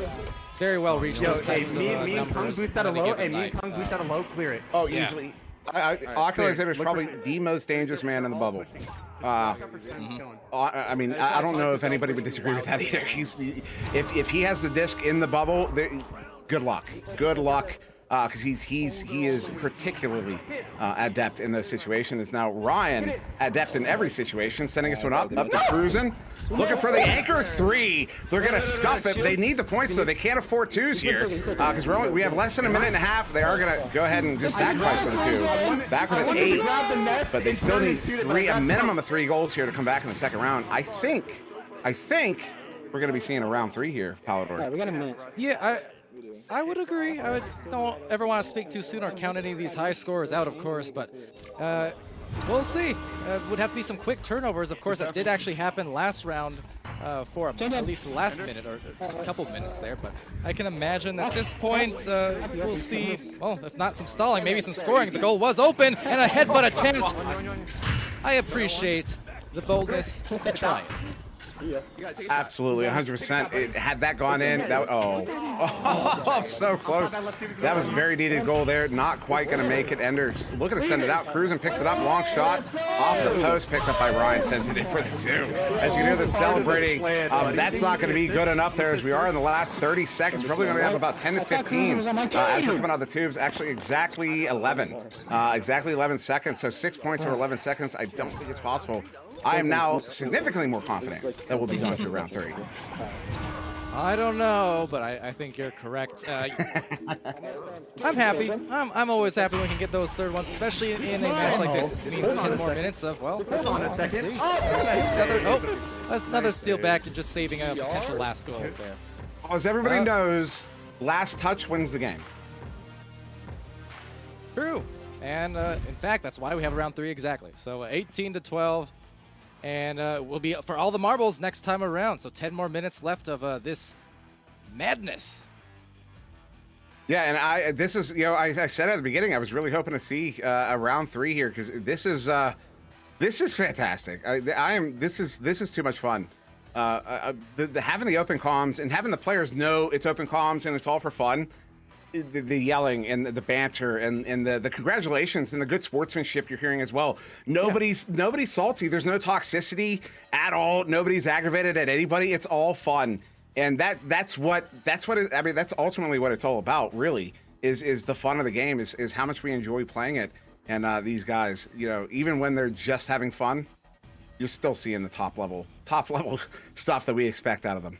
very well reach those types me of and Kong numbers boost out of on any low, given and me night. and Kong boost out of low, clear it. Oh, Yeah. easily. Oculus Satyr is probably the most dangerous man in the bubble. I mean, I don't know if anybody would disagree with that either. If he has the disc in the bubble, good luck. Good luck. Because he is particularly adept in those situations. Now Ryan, adept in every situation, sending us one up to cruising, looking for the anchor 3. They're gonna scuff it. They need the points, so they can't afford 2s here. Because we have less than a minute and a half. They are gonna go ahead and just sacrifice with a 2. Back with an 8, but they still need a minimum of 3 goals here to come back in the second round. I think we're gonna be seeing a round 3 here, Palador. We got a minute. Yeah, I would agree. Don't ever want to speak too soon or count any of these high scores out, of course, but we'll see. Would have to be some quick turnovers. Of course, that did actually happen last round for at least the last minute or a couple minutes there, but I can imagine at this point we'll see, well, if not some stalling, maybe some scoring. The goal was open and a headbutt attempt. I appreciate the boldness to try it. Absolutely, 100%. Had that gone in, oh, so close. That was a very needed goal there. Not quite going to make it. Ender's looking to send it out. Cruising picks it up. Long shot off the post. Picked up by Ryan. Sends it in for the 2. As you can hear them celebrating, that's not going to be good enough there as we are in the last 30 seconds. Probably going to have about 10 to 15 as we're coming out of the tubes. Actually, exactly 11. Exactly 11 seconds. So 6 points or 11 seconds. I don't think it's possible. I am now significantly more confident that we'll be going through round 3. I don't know, but I think you're correct. I'm happy. I'm always happy when we can get those third ones, especially in a match like this. This means 10 more minutes of, well, hold on a second. That's another steal back and just saving a potential last goal there. Well, as everybody knows, last touch wins the game. True. And in fact, that's why we have round 3 exactly. So 18 to 12. And we'll be for all the marbles next time around. So 10 more minutes left of this madness. Yeah, and I said at the beginning I was really hoping to see a round 3 here because this is fantastic. This is too much fun. Having the open comms and having the players know it's open comms and it's all for fun. The yelling and the banter and the congratulations and the good sportsmanship you're hearing as well. Nobody's salty. There's no toxicity at all. Nobody's aggravated at anybody. It's all fun, and that's ultimately what it's all about. Really, is the fun of the game. Is how much we enjoy playing it. And these guys, even when they're just having fun, you're still seeing the top level stuff that we expect out of them.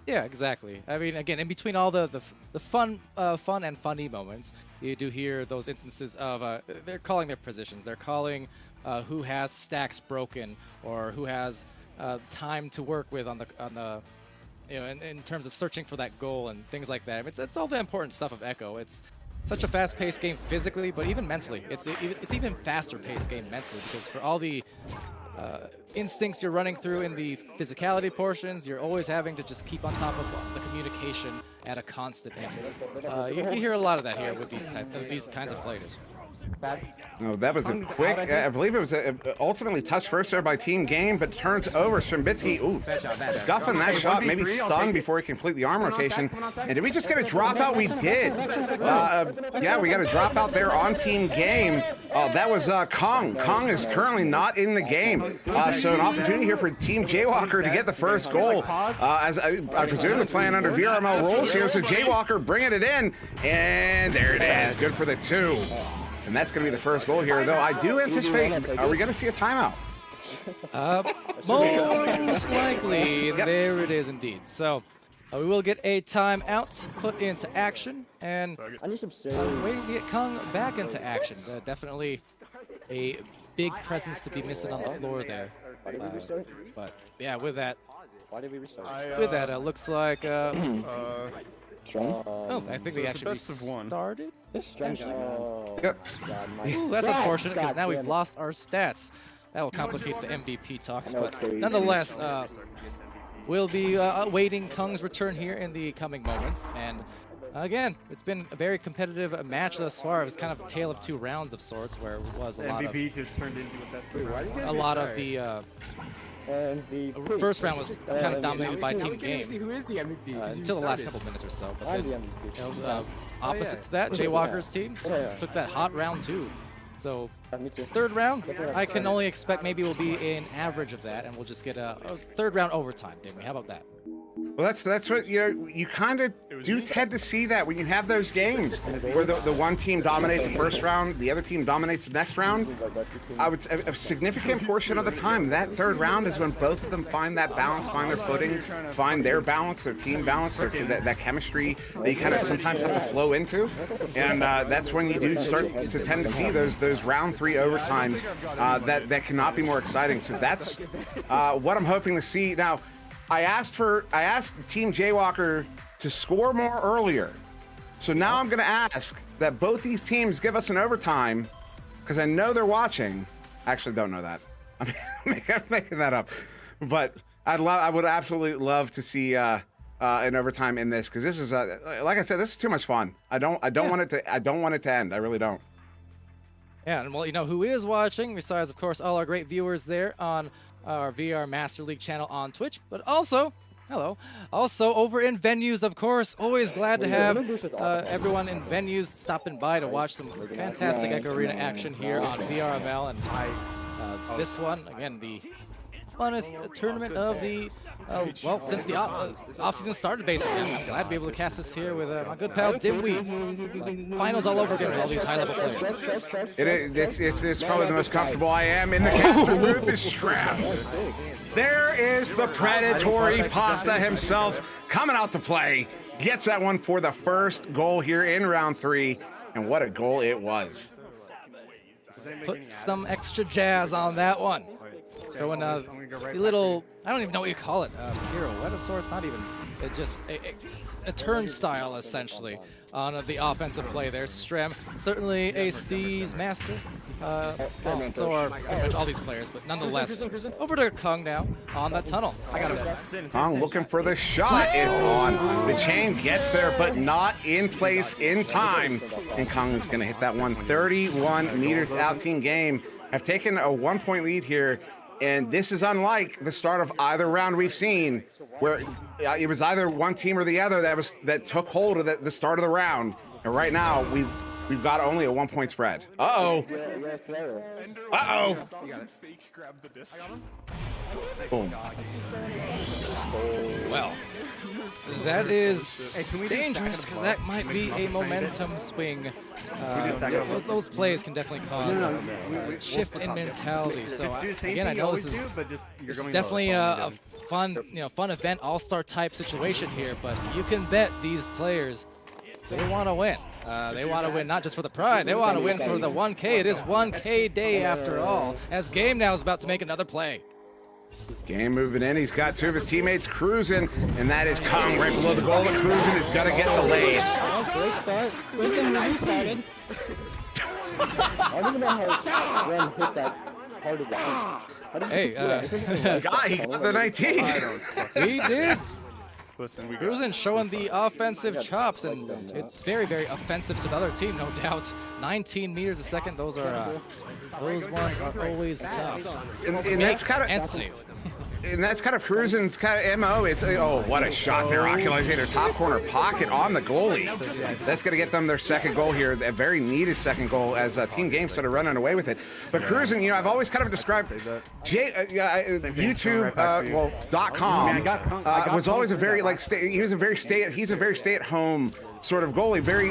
Yeah, exactly. I mean, again, in between all the fun and funny moments, you do hear those instances of they're calling their positions. They're calling who has stacks broken or who has time to work with on the in terms of searching for that goal and things like that. It's all the important stuff of Echo. It's such a fast-paced game physically, but even mentally, it's even faster-paced game mentally because for all the instincts you're running through in the physicality portions, you're always having to just keep on top of the communication at a constant. And, you hear a lot of that here with these kinds of players. No, that was a quick, I believe it was ultimately touched first there by Team Game, but turns over. Strambitsky, scuffing that shot, maybe stunned before he complete the arm rotation. And did we just get a dropout? We did. Yeah, we got a dropout there on Team Game. That was Kong. Kong is currently not in the game. So an opportunity here for Team Jaywalker to get the first goal. As I presume they're playing under VRML rules here. So Jaywalker bringing it in, and there it is. Good for the 2. And that's going to be the first goal here, though. I do anticipate, are we going to see a timeout? Most likely. Yep. There it is indeed. So we will get a timeout put into action. And waiting to get Kung back into action. Definitely a big presence to be missing on the floor there. But yeah, with that, looks like... I think we actually started. Yep. Ooh, that's unfortunate because now we've lost our stats. That will complicate the MVP talks, but nonetheless, we'll be awaiting Kung's return here in the coming moments. And again, it's been a very competitive match thus far. It was kind of a tale of 2 rounds of sorts, where it was a lot of MVP just turned into a best. A lot of the The first round was kind of dominated by Team Game Who is the MVP? until the last couple minutes or so. But then, opposite to that, Jay Walker's team took that hot round 2. So third round, I can only expect maybe we'll be an average of that, and we'll just get a third round overtime. Didn't we? How about that? Well, that's what you kind of do tend to see that when you have those games where the one team dominates the first round, the other team dominates the next round. I would say a significant portion of the time, that third round is when both of them find that balance, find their footing, find their balance, their team balance, that chemistry that you kind of sometimes have to flow into, and that's when you do start to tend to see those round 3 overtimes that cannot be more exciting. So that's what I'm hoping to see now. I asked Team Jaywalker to score more earlier. So now I'm going to ask that both these teams give us an overtime, because I know they're watching. I actually don't know that. I'm making that up. But I would absolutely love to see an overtime in this, because this is like I said, this is too much fun. I don't want it to end. I really don't. Yeah, and well, you know who is watching besides, of course, all our great viewers there on our VR Master League channel on Twitch, but also, also over in venues, of course. Always glad to have everyone in venues stopping by to watch some fantastic Echo Arena action here on VRML. And this one, again, the funnest tournament of the, well, since the off-season started, basically. I'm glad to be able to cast this here with my good pal Dimwee. Finals all over again with all these high-level players. It's probably the most comfortable I am in the caster booth. This strap. There is the predatory pasta himself coming out to play. Gets that one for the first goal here in round 3, and what a goal it was. Put some extra jazz on that one. Throwing a little, I don't even know what you call it, pirouette of sorts, not even, just a turnstile, essentially, on the offensive play there. Strem, certainly a Steve's master, well, so are pretty much all these players, but nonetheless, over to Kung now on that tunnel. I got him. Kung looking for the shot. It's on. The chain gets there, but not in place in time. And Kung is going to hit that one 31 meters out. Team Game have taken a 1-point lead here. And this is unlike the start of either round we've seen, where it was either one team or the other that took hold of the start of the round. And right now, we've got only a 1-point spread. Uh-oh. Uh-oh. Boom. Well, that is dangerous, because that might be a momentum swing. Those plays can definitely cause a shift in mentality. So again, I know this is definitely a fun event, all-star type situation here. But you can bet these players, they want to win. They want to win not just for the pride, they want to win for the 1K. It is 1K day after all, as Game now is about to make another play. Game moving in. He's got 2 of his teammates cruising, and that is Kung right below the goal. The cruising is going to get delayed. Hey, he got the 19. He did. Listen, Cruisin showing the offensive chops, and it's very, very offensive to the other team, no doubt. 19 meters a second. Those ones are always tough. And that's kind of safe. And that's kind of Cruisin's kind of MO. It's, oh, what a shot there. Oculator top corner pocket on the goalie. That's going to get them their second goal here, a very needed second goal as Team Game started running away with it. But Cruisin, you know, I've always kind of described YouTube.com was always a very, like, he's a very stay-at-home sort of goalie, very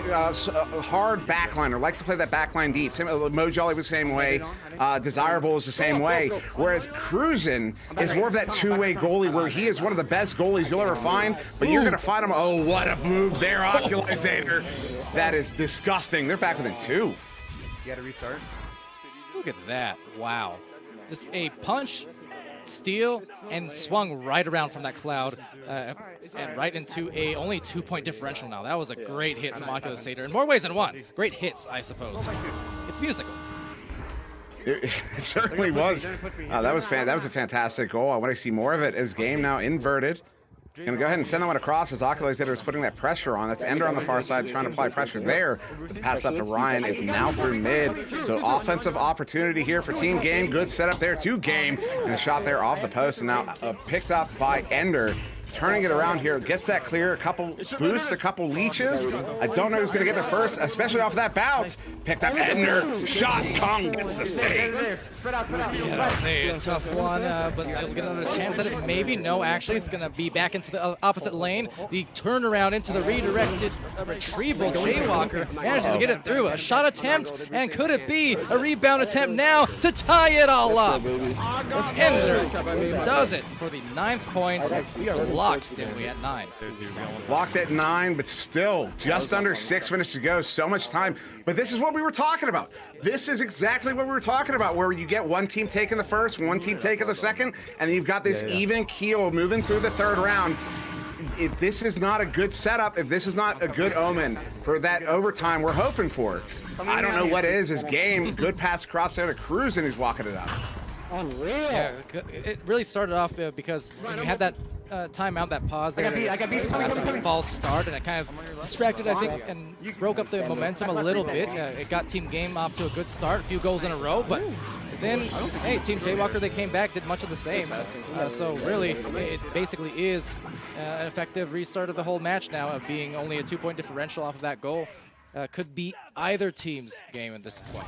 hard backliner, likes to play that backline deep. Mo Jolly was the same way. Desirable is the same way. Whereas Cruisin is more of that two-way goalie where he is one of the best goalies you'll ever find, but you're going to find him. Oh, what a move there, Oculator. That is disgusting. They're back within 2. You got to restart. Look at that. Wow. Just a punch, steal, and swung right around from that cloud and right into a only 2-point differential now. That was a great hit from Oculator in more ways than one. Great hits, I suppose. It's musical. It certainly was. That was a fantastic goal. I want to see more of it as Game now inverted. Gonna go ahead and send that one across as Oculator is putting that pressure on. That's Ender on the far side trying to apply pressure there. The pass up to Ryan is now through mid. So offensive opportunity here for Team Game. Good setup there to Game. And the shot there off the post and now picked up by Ender. Turning it around here, gets that clear, a couple boosts, a couple leeches. I don't know who's gonna get there first, especially off that bounce. Picked up Ender, shot, Kong gets the save. Yeah, that's a tough one, but they'll get another chance at it. Maybe, no, actually, it's gonna be back into the opposite lane. The turnaround into the redirected retrieval. Jaywalker manages to get it through. A shot attempt, and could it be a rebound attempt now to tie it all up? Ender does it for the 9th point. We are locked, didn't we, at 9? Locked at 9, but still just under 6 minutes to go. So much time. But this is what we were talking about. This is exactly what we were talking about, where you get one team taking the first, one team taking the second, and then you've got this even keel moving through the 3rd round. If this is not a good setup, if this is not a good omen for that overtime we're hoping for, I don't know what it is. His Game, good pass across there to Cruz, and he's walking it out. Yeah, it really started off because when you had that timeout, that pause there, after the false start, and it kind of distracted, I think, and broke up the momentum a little bit. It got Team Game off to a good start, a few goals in a row, but then, hey, Team Jaywalker, they came back, did much of the same. So really, it basically is an effective restart of the whole match now, of being only a 2-point differential off of that goal. Could be either team's game at this point.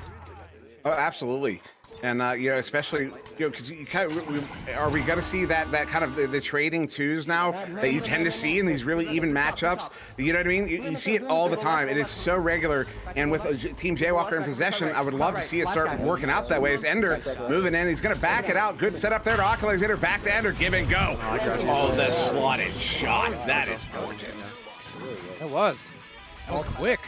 Oh, absolutely. And you know, especially, you know, because you kind of, are we going to see that kind of the trading twos now that you tend to see in these really even matchups? You know what I mean? You see it all the time. It is so regular. And with Team Jaywalker in possession, I would love to see it start working out that way. As Ender moving in, he's going to back it out. Good setup there to Oculator. Back to Ender, give and go. Oh, the slotted shot. That is gorgeous. It was. That was quick.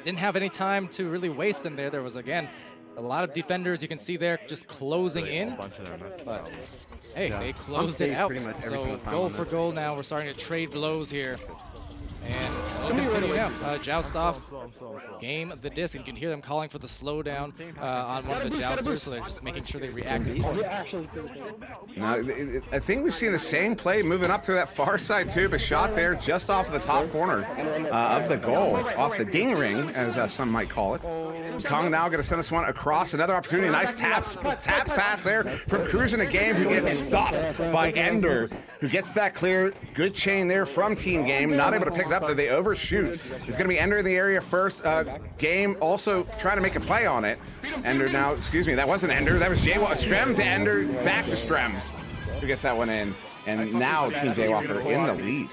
Didn't have any time to really waste in there. There was, again, a lot of defenders you can see there just closing in. But hey, they closed it out. So goal for goal now. We're starting to trade blows here. And we'll continue now. Joust off. Game the disc. And you can hear them calling for the slowdown on one of the jousters. So they're just making sure they react accordingly. Now, I think we've seen the same play moving up through that far side tube. A shot there just off of the top corner of the goal. Off the ding ring, as some might call it. Kong now going to send this one across. Another opportunity. Nice tap pass there from Cruz in a Game, who gets stopped by Ender, who gets that clear. Good chain there from Team Game. Not able to pick it up, though. They overshoot. It's going to be Ender in the area first. Game also trying to make a play on it. Ender now, excuse me, that wasn't Ender. That was Jaywalker. Strem to Ender, back to Strem, who gets that one in. And now Team Jaywalker in the lead.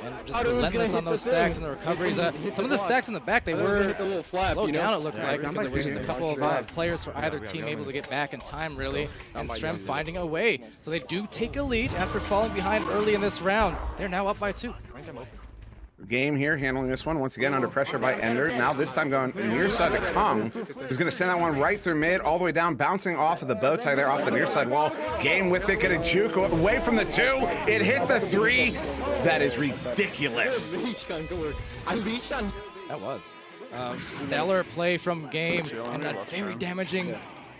And just relentless on those stacks and the recoveries. Some of the stacks in the back, they were slowed down, it looked like, because it was just a couple of players for either team able to get back in time, really, and Strem finding a way. So they do take a lead after falling behind early in this round. They're now up by 2. Game here, handling this one once again under pressure by Ender. Now this time going near side to Kong, who's going to send that one right through mid, all the way down, bouncing off of the bow tie there, off the near side wall. Game with it, going to juke away from the 2. It hit the 3. That is ridiculous. That was stellar play from Game, and a very damaging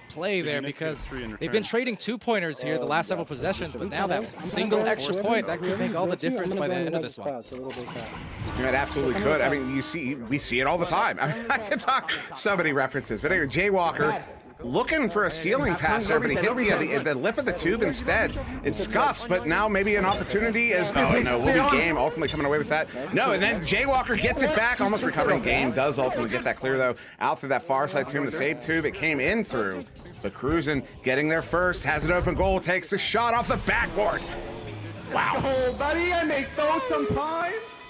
play there, because they've been trading 2-pointers here the last several possessions, but now that single extra point, that could make all the difference by the end of this one. It absolutely could. I mean, we see it all the time. I mean, I can talk so many references, but anyway, Jaywalker looking for a ceiling pass there, but he hit the lip of the tube instead. It scuffs, but now maybe an opportunity as, oh no, will be Game ultimately coming away with that. No, and then Jaywalker gets it back, almost recovering. Game does ultimately get that clear, though, out through that far side tube, the save tube. It came in through, but cruising, getting there first, has an open goal, takes the shot off the backboard. Wow. Oh, buddy, I make those sometimes.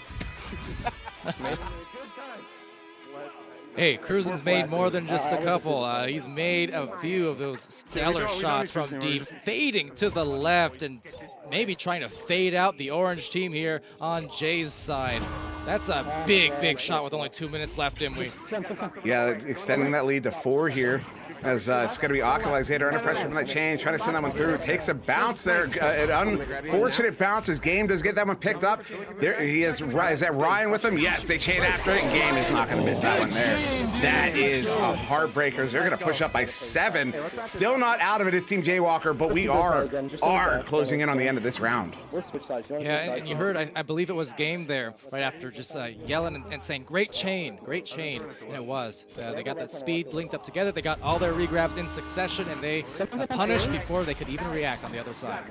Hey, Cruisin's made more than just a couple. He's made a few of those stellar shots from deep, fading to the left and maybe trying to fade out the orange team here on Jay's side. That's a big shot with only 2 minutes left, didn't we? Yeah, extending that lead to 4 here. As it's going to be Oculazator under pressure from that chain, trying to send that one through. Takes a bounce there. An unfortunate bounce as Game does get that one picked up. There he is. Is that Ryan with him? Yes, they chain after it. Game is not going to miss that one there. That is a heartbreaker. They're going to push up by 7. Still not out of it is Team Jaywalker, but we are closing in on the end of this round. Yeah, and you heard, I believe it was Game there right after just yelling and saying, great chain, and it was. They got that speed linked up together. They got all their regrabs in succession, and they punished before they could even react on the other side.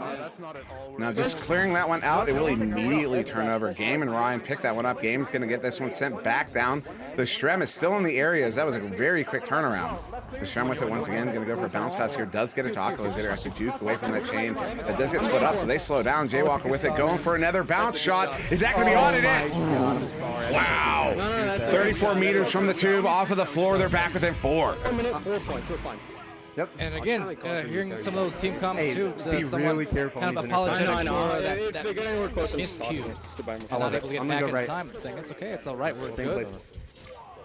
Now just clearing that one out, it will immediately turn over. Game and Ryan pick that one up. Game's going to get this one sent back down. The Shrem is still in the areas. That was a very quick turnaround. The Shrem with it once again, going to go for a bounce pass here. Does get a taco. Zitter has to juke away from that chain. That does get split up, so they slow down. Jaywalker with it, going for another bounce shot. Is that going to be on? It is. Wow. 34 meters from the tube, off of the floor. They're back within 4. 1 minute, 4 points. We're fine. Yep. And again, hearing some of those team comms too, be someone really careful kind of on these apologetic I know. for If that they get anywhere close, I'm miscue. just Not able to get I'm back gonna in go right. time, saying it's okay, it's all right, we're Same good. place.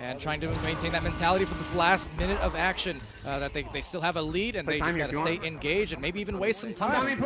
And trying to maintain that mentality for this last minute of action, that they still have a lead and they just got to stay engaged and maybe even waste some time.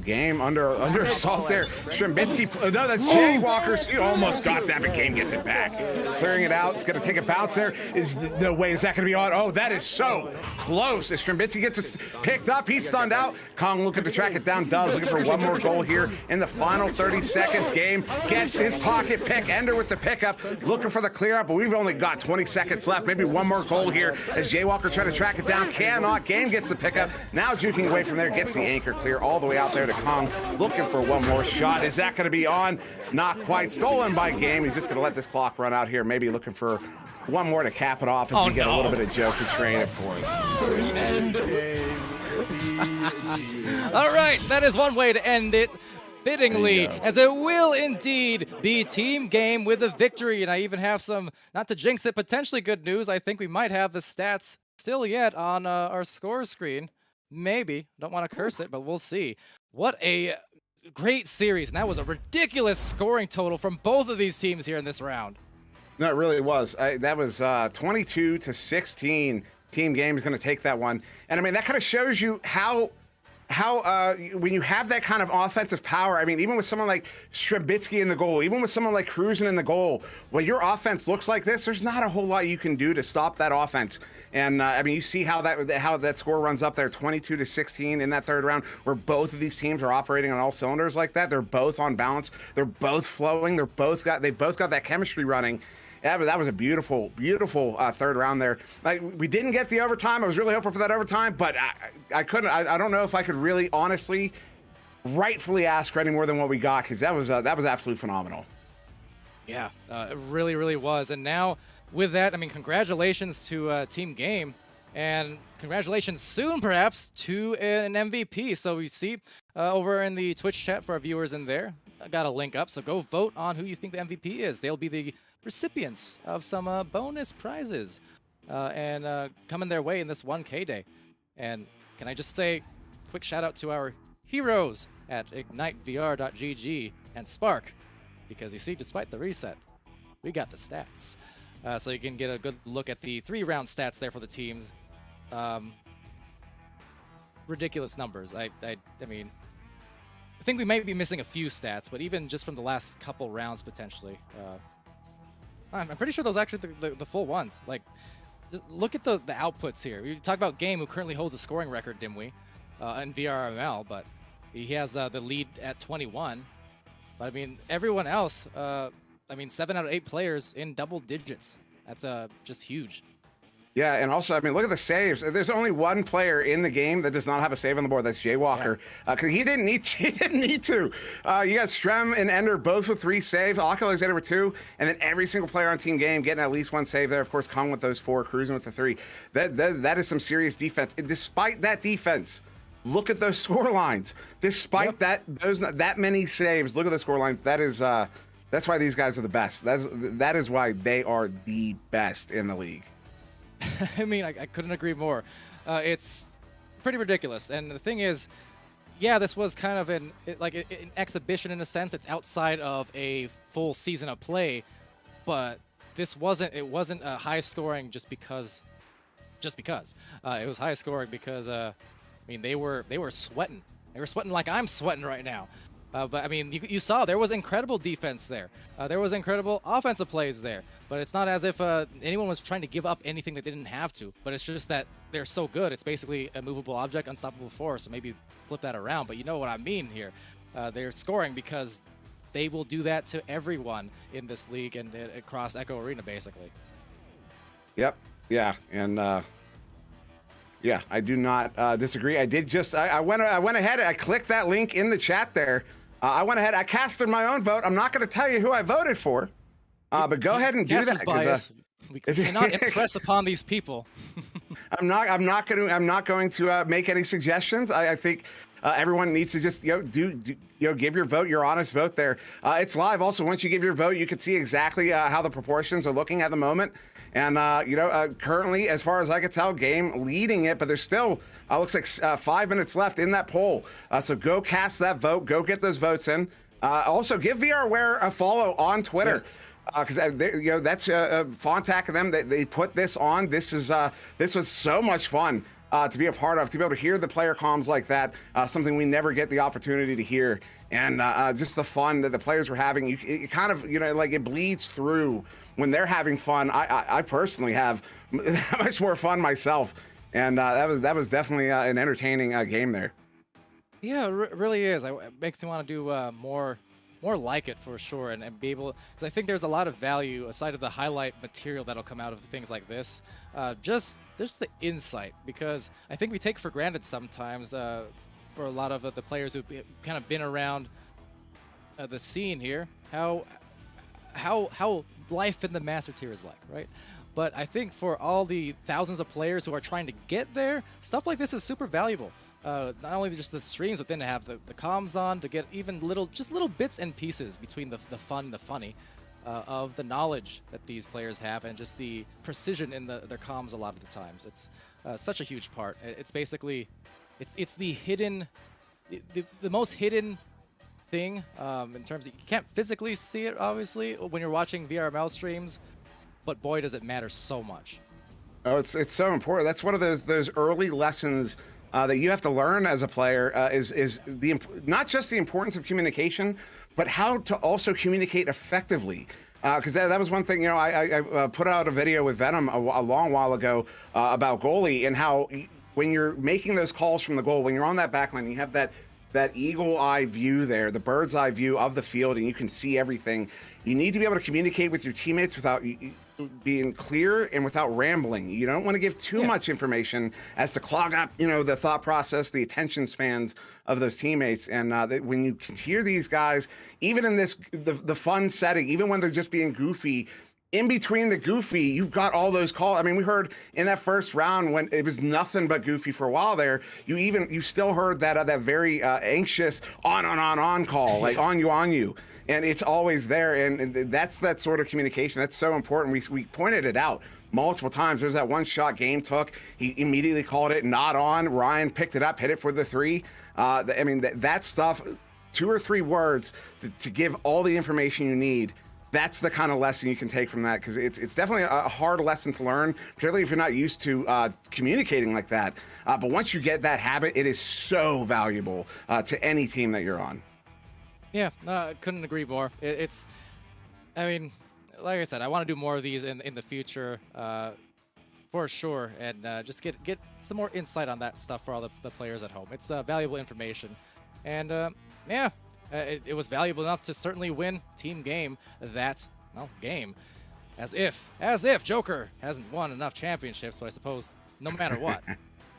Game under assault there. Shrimbitsky, no, that's Jaywalkers. He almost got that, but Game gets it back. Clearing it out. It's going to take a bounce there. Is that going to be on? Oh, that is so close. As Shrimbitsky gets it picked up, he's stunned out. Kong looking to track it down. Does looking for one more goal here in the final 30 seconds. Game gets his pocket pick. Ender with the pickup, looking for the clear up, but we've only got 20 seconds left. Maybe one more goal here as Jaywalker trying to track it down. Cannot. Game gets the pickup. Now juking away from there, gets the anchor clear all the way out there to Kong, looking for one more shot. Is that going to be on? Not quite. Stolen by Game. He's just going to let this clock run out here. Maybe looking for one more to cap it off as we get a little bit of Joker train, of course. All right, that is one way to end it. Fittingly, as it will indeed be Team Game with a victory. And I even have some, not to jinx it, potentially good news. I think we might have the stats still yet on our score screen. Maybe. Don't want to curse it, but we'll see. What a great series. And that was a ridiculous scoring total from both of these teams here in this round. No, it really was. That was 22-16. Team Game is going to take that one. And I mean, that kind of shows you how when you have that kind of offensive power, I mean, even with someone like Shrimbitsky in the goal, even with someone like Cruzen in the goal, when your offense looks like this, there's not a whole lot you can do to stop that offense. And I mean, you see how that score runs up there, 22-16 in that third round, where both of these teams are operating on all cylinders like that. They're both on balance. They're both flowing. They both got that chemistry running. That was a beautiful third round there. Like, we didn't get the overtime. I was really hoping for that overtime, but I couldn't. I don't know if I could really honestly, rightfully ask for any more than what we got, because that was absolutely phenomenal. Yeah, it really, really was. And now with that, I mean, congratulations to Team Game, and congratulations soon, perhaps, to an MVP. So we see over in the Twitch chat for our viewers in there, I got a link up. So go vote on who you think the MVP is. They'll be the recipients of some bonus prizes and coming their way in this 1K day. And can I just say, quick shout out to our heroes at IgniteVR.gg and Spark, because you see, despite the reset, we got the stats. So you can get a good look at the 3-round stats there for the teams. Ridiculous numbers. I mean, I think we might be missing a few stats, but even just from the last couple rounds potentially. I'm pretty sure those are actually the full ones. Like, just look at the outputs here. We talk about Game, who currently holds the scoring record, Dimwee, in VRML, but he has the lead at 21. But I mean, everyone else, I mean, 7 out of 8 players in double digits. That's just huge. Yeah, and also, I mean, look at the saves. There's only one player in the game that does not have a save on the board. That's Jaywalker, because he didn't need to. You got Strem and Ender both with 3 saves. Oculazator with 2, and then every single player on Team Game getting at least 1 save there. Of course, Kong with those 4, Cruzen with the 3. That is some serious defense. And despite that defense, look at those score lines. Despite that many saves, look at the score lines. That's why these guys are the best. That is why they are the best in the league. I mean, I couldn't agree more. It's pretty ridiculous. And the thing is, yeah, this was kind of an exhibition in a sense. It's outside of a full season of play, but this wasn't. It wasn't high scoring just because. It was high scoring because I mean they were sweating. They were sweating like I'm sweating right now. But I mean, you saw there was incredible defense there. There was incredible offensive plays there. But it's not as if anyone was trying to give up anything they didn't have to. But it's just that they're so good. It's basically a movable object, unstoppable force. So maybe flip that around. But you know what I mean here. They're scoring because they will do that to everyone in this league and across Echo Arena, basically. Yep. Yeah. And yeah, I do not disagree. I did just I went ahead and I clicked that link in the chat there. I went ahead. I casted my own vote. I'm not going to tell you who I voted for, but go ahead and do that. Bias. We cannot impress upon these people. I'm not going to make any suggestions. I think everyone needs to just give your vote, your honest vote there. It's live. Also, once you give your vote, you can see exactly how the proportions are looking at the moment. And currently, as far as I can tell, Game leading it, but there's still looks like 5 minutes left in that poll. So go cast that vote. Go get those votes in. Also, give VRWare a follow on Twitter. Yes. Because that's Fontac and them. They put this on. This was so much fun to be a part of, to be able to hear the player comms like that. Something we never get the opportunity to hear, and just the fun that the players were having. It kind of it bleeds through when they're having fun. I personally have much more fun myself, and that was definitely an entertaining game there. Yeah, it really is. It makes me want to do more like it for sure, and be able, because I think there's a lot of value aside of the highlight material that'll come out of things like this. Just the insight, because I think we take for granted sometimes for a lot of the players who've kind of been around the scene here, how life in the master tier is like, right? But I think for all the thousands of players who are trying to get there, stuff like this is super valuable. Not only just the streams, but then to have the comms on to get even little bits and pieces between the fun and the funny of the knowledge that these players have, and just the precision in their comms a lot of the times. It's such a huge part. It's basically, it's the hidden, the most hidden thing in terms of, you can't physically see it obviously when you're watching VRML streams, but boy does it matter so much. Oh, it's so important. That's one of those early lessons that you have to learn as a player, is not just the importance of communication, but how to also communicate effectively. Because that was one thing, I put out a video with Venom a long while ago about goalie, and how when you're making those calls from the goal, when you're on that backline, you have that eagle eye view there, the bird's eye view of the field, and you can see everything. You need to be able to communicate with your teammates without being clear and without rambling. You don't want to give too much information as to clog up, the thought process, the attention spans of those teammates. And when you can hear these guys, even in the fun setting, even when they're just being goofy, in between the goofy, you've got all those calls. I mean, we heard in that first round when it was nothing but goofy for a while there, you still heard that very anxious on call, like on you. And it's always there. And that's that sort of communication. That's so important. We pointed it out multiple times. There's that one shot Game took. He immediately called it not on. Ryan picked it up, hit it for the 3. I mean, that stuff, 2 or 3 words to give all the information you need. That's the kind of lesson you can take from that, because it's definitely a hard lesson to learn, particularly if you're not used to communicating like that. But once you get that habit, it is so valuable to any team that you're on. Yeah, I couldn't agree more. I mean, like I said, I want to do more of these in the future, for sure, and just get some more insight on that stuff for all the players at home. It's valuable information, and yeah. It was valuable enough to certainly win team game game. As if Joker hasn't won enough championships, but I suppose no matter what,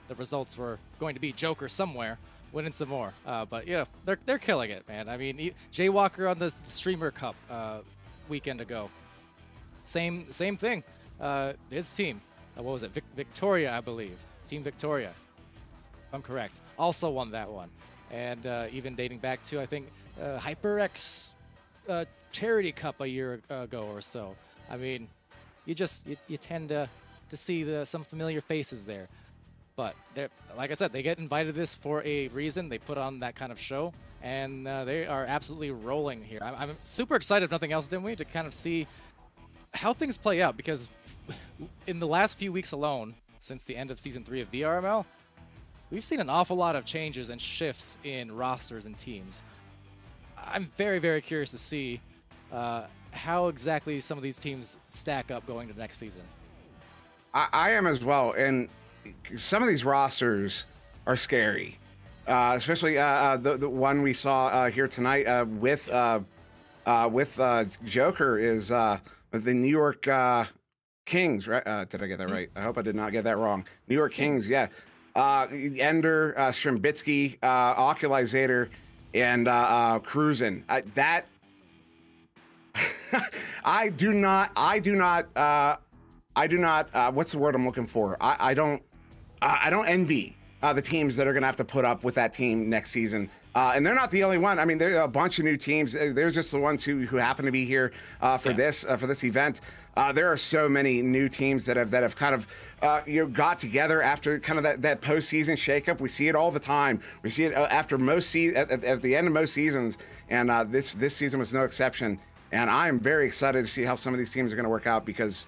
the results were going to be Joker somewhere winning some more. But yeah, they're killing it, man. I mean, Jay Walker on the Streamer Cup weekend ago, same thing. His team, what was it? Victoria, I believe. Team Victoria, if I'm correct, also won that one. And even dating back to, I think, HyperX Charity Cup a year ago or so. I mean, you tend to see some familiar faces there. But like I said, they get invited to this for a reason. They put on that kind of show, and they are absolutely rolling here. I'm super excited, if nothing else, Dimwee, to kind of see how things play out, because in the last few weeks alone, since the end of Season 3 of VRML, we've seen an awful lot of changes and shifts in rosters and teams. I'm very, very curious to see how exactly some of these teams stack up going to next season. I am as well, and some of these rosters are scary, especially the one we saw here tonight with Joker is the New York Kings, right? Did I get that right? I hope I did not get that wrong. New York Kings, yeah. Ender, Strimbitsky, Oculizator, and Cruisin. That I do not. What's the word I'm looking for? I don't envy the teams that are going to have to put up with that team next season. And they're not the only one. I mean, there are a bunch of new teams. They're just the ones who happen to be here for this event. There are so many new teams that have kind of got together after kind of that postseason shakeup. We see it all the time. We see it after most at the end of most seasons, and this season was no exception. And I am very excited to see how some of these teams are going to work out, because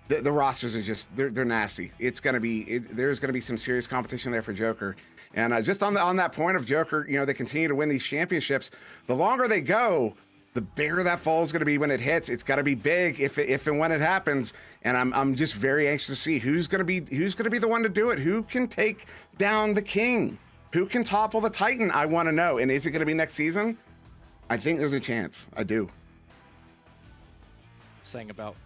the rosters are just they're nasty. There's going to be some serious competition there for Joker. And just on that point of Joker, they continue to win these championships. The longer they go, the bigger that fall is going to be when it hits. It's got to be big if and when it happens. And I'm just very anxious to see who's going to be the one to do it. Who can take down the King? Who can topple the Titan? I want to know. And is it going to be next season? I think there's a chance. I do. Saying about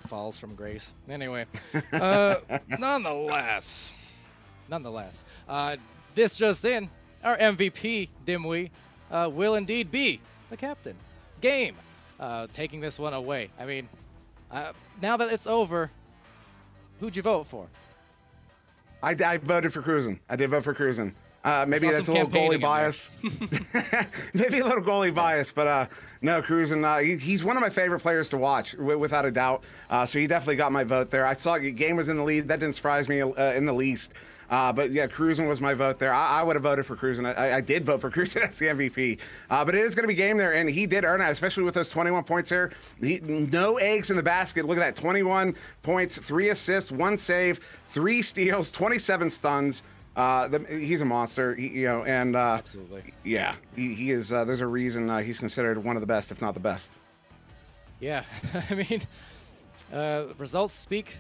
falls from grace. Anyway, nonetheless, this just in, our MVP, Dimwee, will indeed be the captain. Game, taking this one away. I mean, now that it's over, who'd you vote for? I voted for Cruisin. I did vote for Cruisin. Maybe that's a little goalie bias. Maybe a little goalie bias, but no, Cruisin. He's one of my favorite players to watch, without a doubt. So he definitely got my vote there. I saw Game was in the lead. That didn't surprise me in the least. But yeah, Cruisin was my vote there. I would have voted for Cruisin. I did vote for Cruisin as the MVP. But it is going to be Game there, and he did earn it, especially with those 21 points there. No eggs in the basket. Look at that, 21 points, 3 assists, 1 save, 3 steals, 27 stuns. He's a monster, absolutely. Yeah, he is. There's a reason he's considered one of the best, if not the best. Yeah, I mean, results speak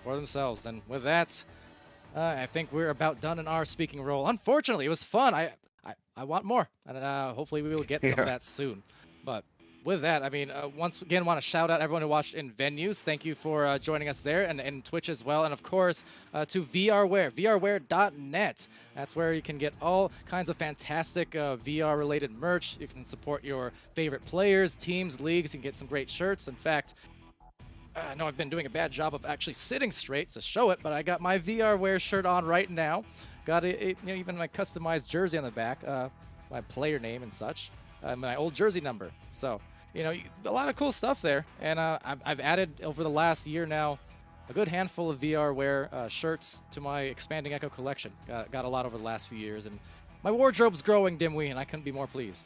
for themselves, and with that, I think we're about done in our speaking role. Unfortunately, it was fun. I want more, and hopefully we will get some of that soon. But with that, I mean, once again, want to shout out everyone who watched in venues. Thank you for joining us there, and Twitch as well. And of course, to VRware, vrware.net. That's where you can get all kinds of fantastic VR-related merch. You can support your favorite players, teams, leagues. You can get some great shirts. In fact, I know I've been doing a bad job of actually sitting straight to show it, but I got my VRware shirt on right now. Got even my customized jersey on the back, my player name and such. My old jersey number. So, a lot of cool stuff there. And I've added over the last year now a good handful of VRware shirts to my expanding Echo collection. Got a lot over the last few years, and my wardrobe's growing, Dimwee, and I couldn't be more pleased.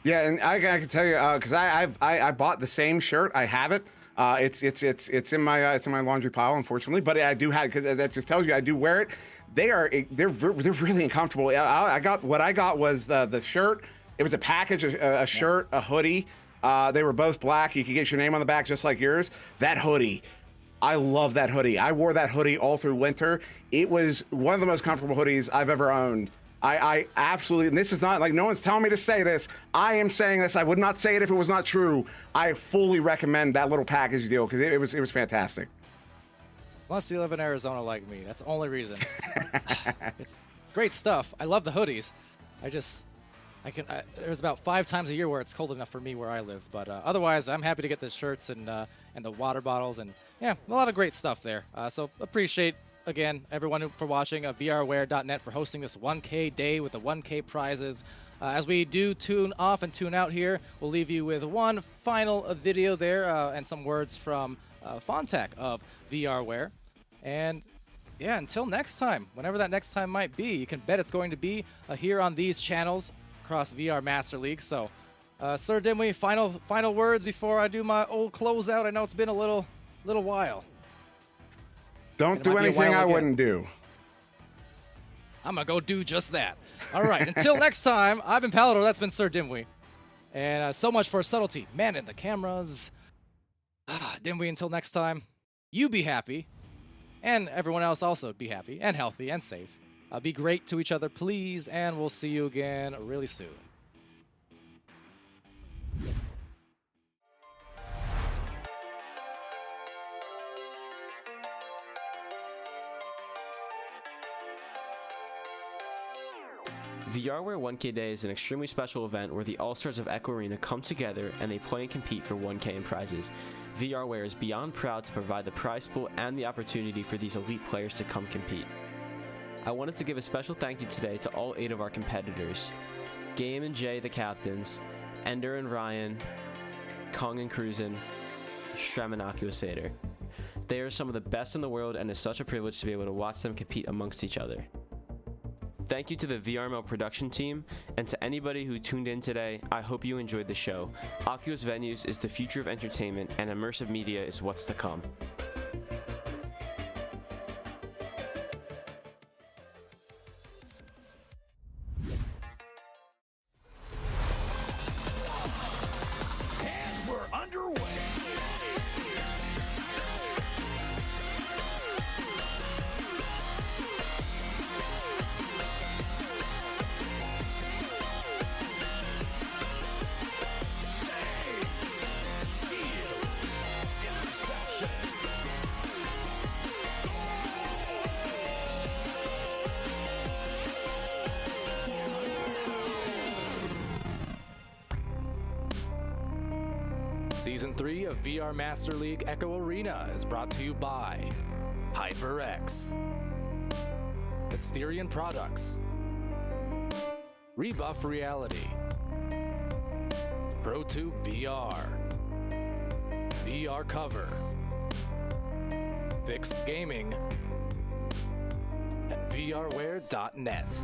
Yeah, and I can tell you because I bought the same shirt. I have it. It's in my laundry pile, unfortunately, but I do have it because that just tells you I do wear it. They're really uncomfortable. I got was the shirt. It was a package, a shirt, a hoodie. They were both black. You could get your name on the back just like yours. That hoodie, I love that hoodie. I wore that hoodie all through winter. It was one of the most comfortable hoodies I've ever owned. I absolutely, and this is not like no one's telling me to say this. I am saying this. I would not say it if it was not true. I fully recommend that little package deal because it was fantastic. Unless you live in Arizona like me, that's the only reason. It's great stuff. I love the hoodies. There's about 5 times a year where it's cold enough for me where I live, but otherwise I'm happy to get the shirts and the water bottles, and yeah, a lot of great stuff there. So appreciate again everyone for watching. VRware.net for hosting this 1K day with the 1K prizes. As we do tune off and tune out here, we'll leave you with one final video there and some words from Fontac of VRware. And yeah, until next time, whenever that next time might be, you can bet it's going to be here on these channels across VR Master League. So, Sir Dimwee, final words before I do my old closeout. I know it's been a little while. Don't do anything I wouldn't do. I'm gonna go do just that. All right, until next time, I've been Palador, that's been Sir Dimwee. And so much for subtlety. Man in the cameras. Dimwee, until next time, you be happy. And everyone else also be happy and healthy and safe. Be great to each other, please, and we'll see you again really soon. VRware 1K Day is an extremely special event where the All-Stars of Echo Arena come together and they play and compete for 1K in prizes. VRware is beyond proud to provide the prize pool and the opportunity for these elite players to come compete. I wanted to give a special thank you today to all 8 of our competitors. Game and Jay, the captains, Ender and Ryan, Kong and Cruisin, Shrem and Ocusator. They are some of the best in the world and it's such a privilege to be able to watch them compete amongst each other. Thank you to the VRML production team, and to anybody who tuned in today. I hope you enjoyed the show. Oculus Venues is the future of entertainment, and immersive media is what's to come. And we're underway. Season 3 of VR Master League Echo Arena is brought to you by HyperX, Asterion Products, Rebuff Reality, ProTube VR, VR Cover, Fixed Gaming, and VRware.net.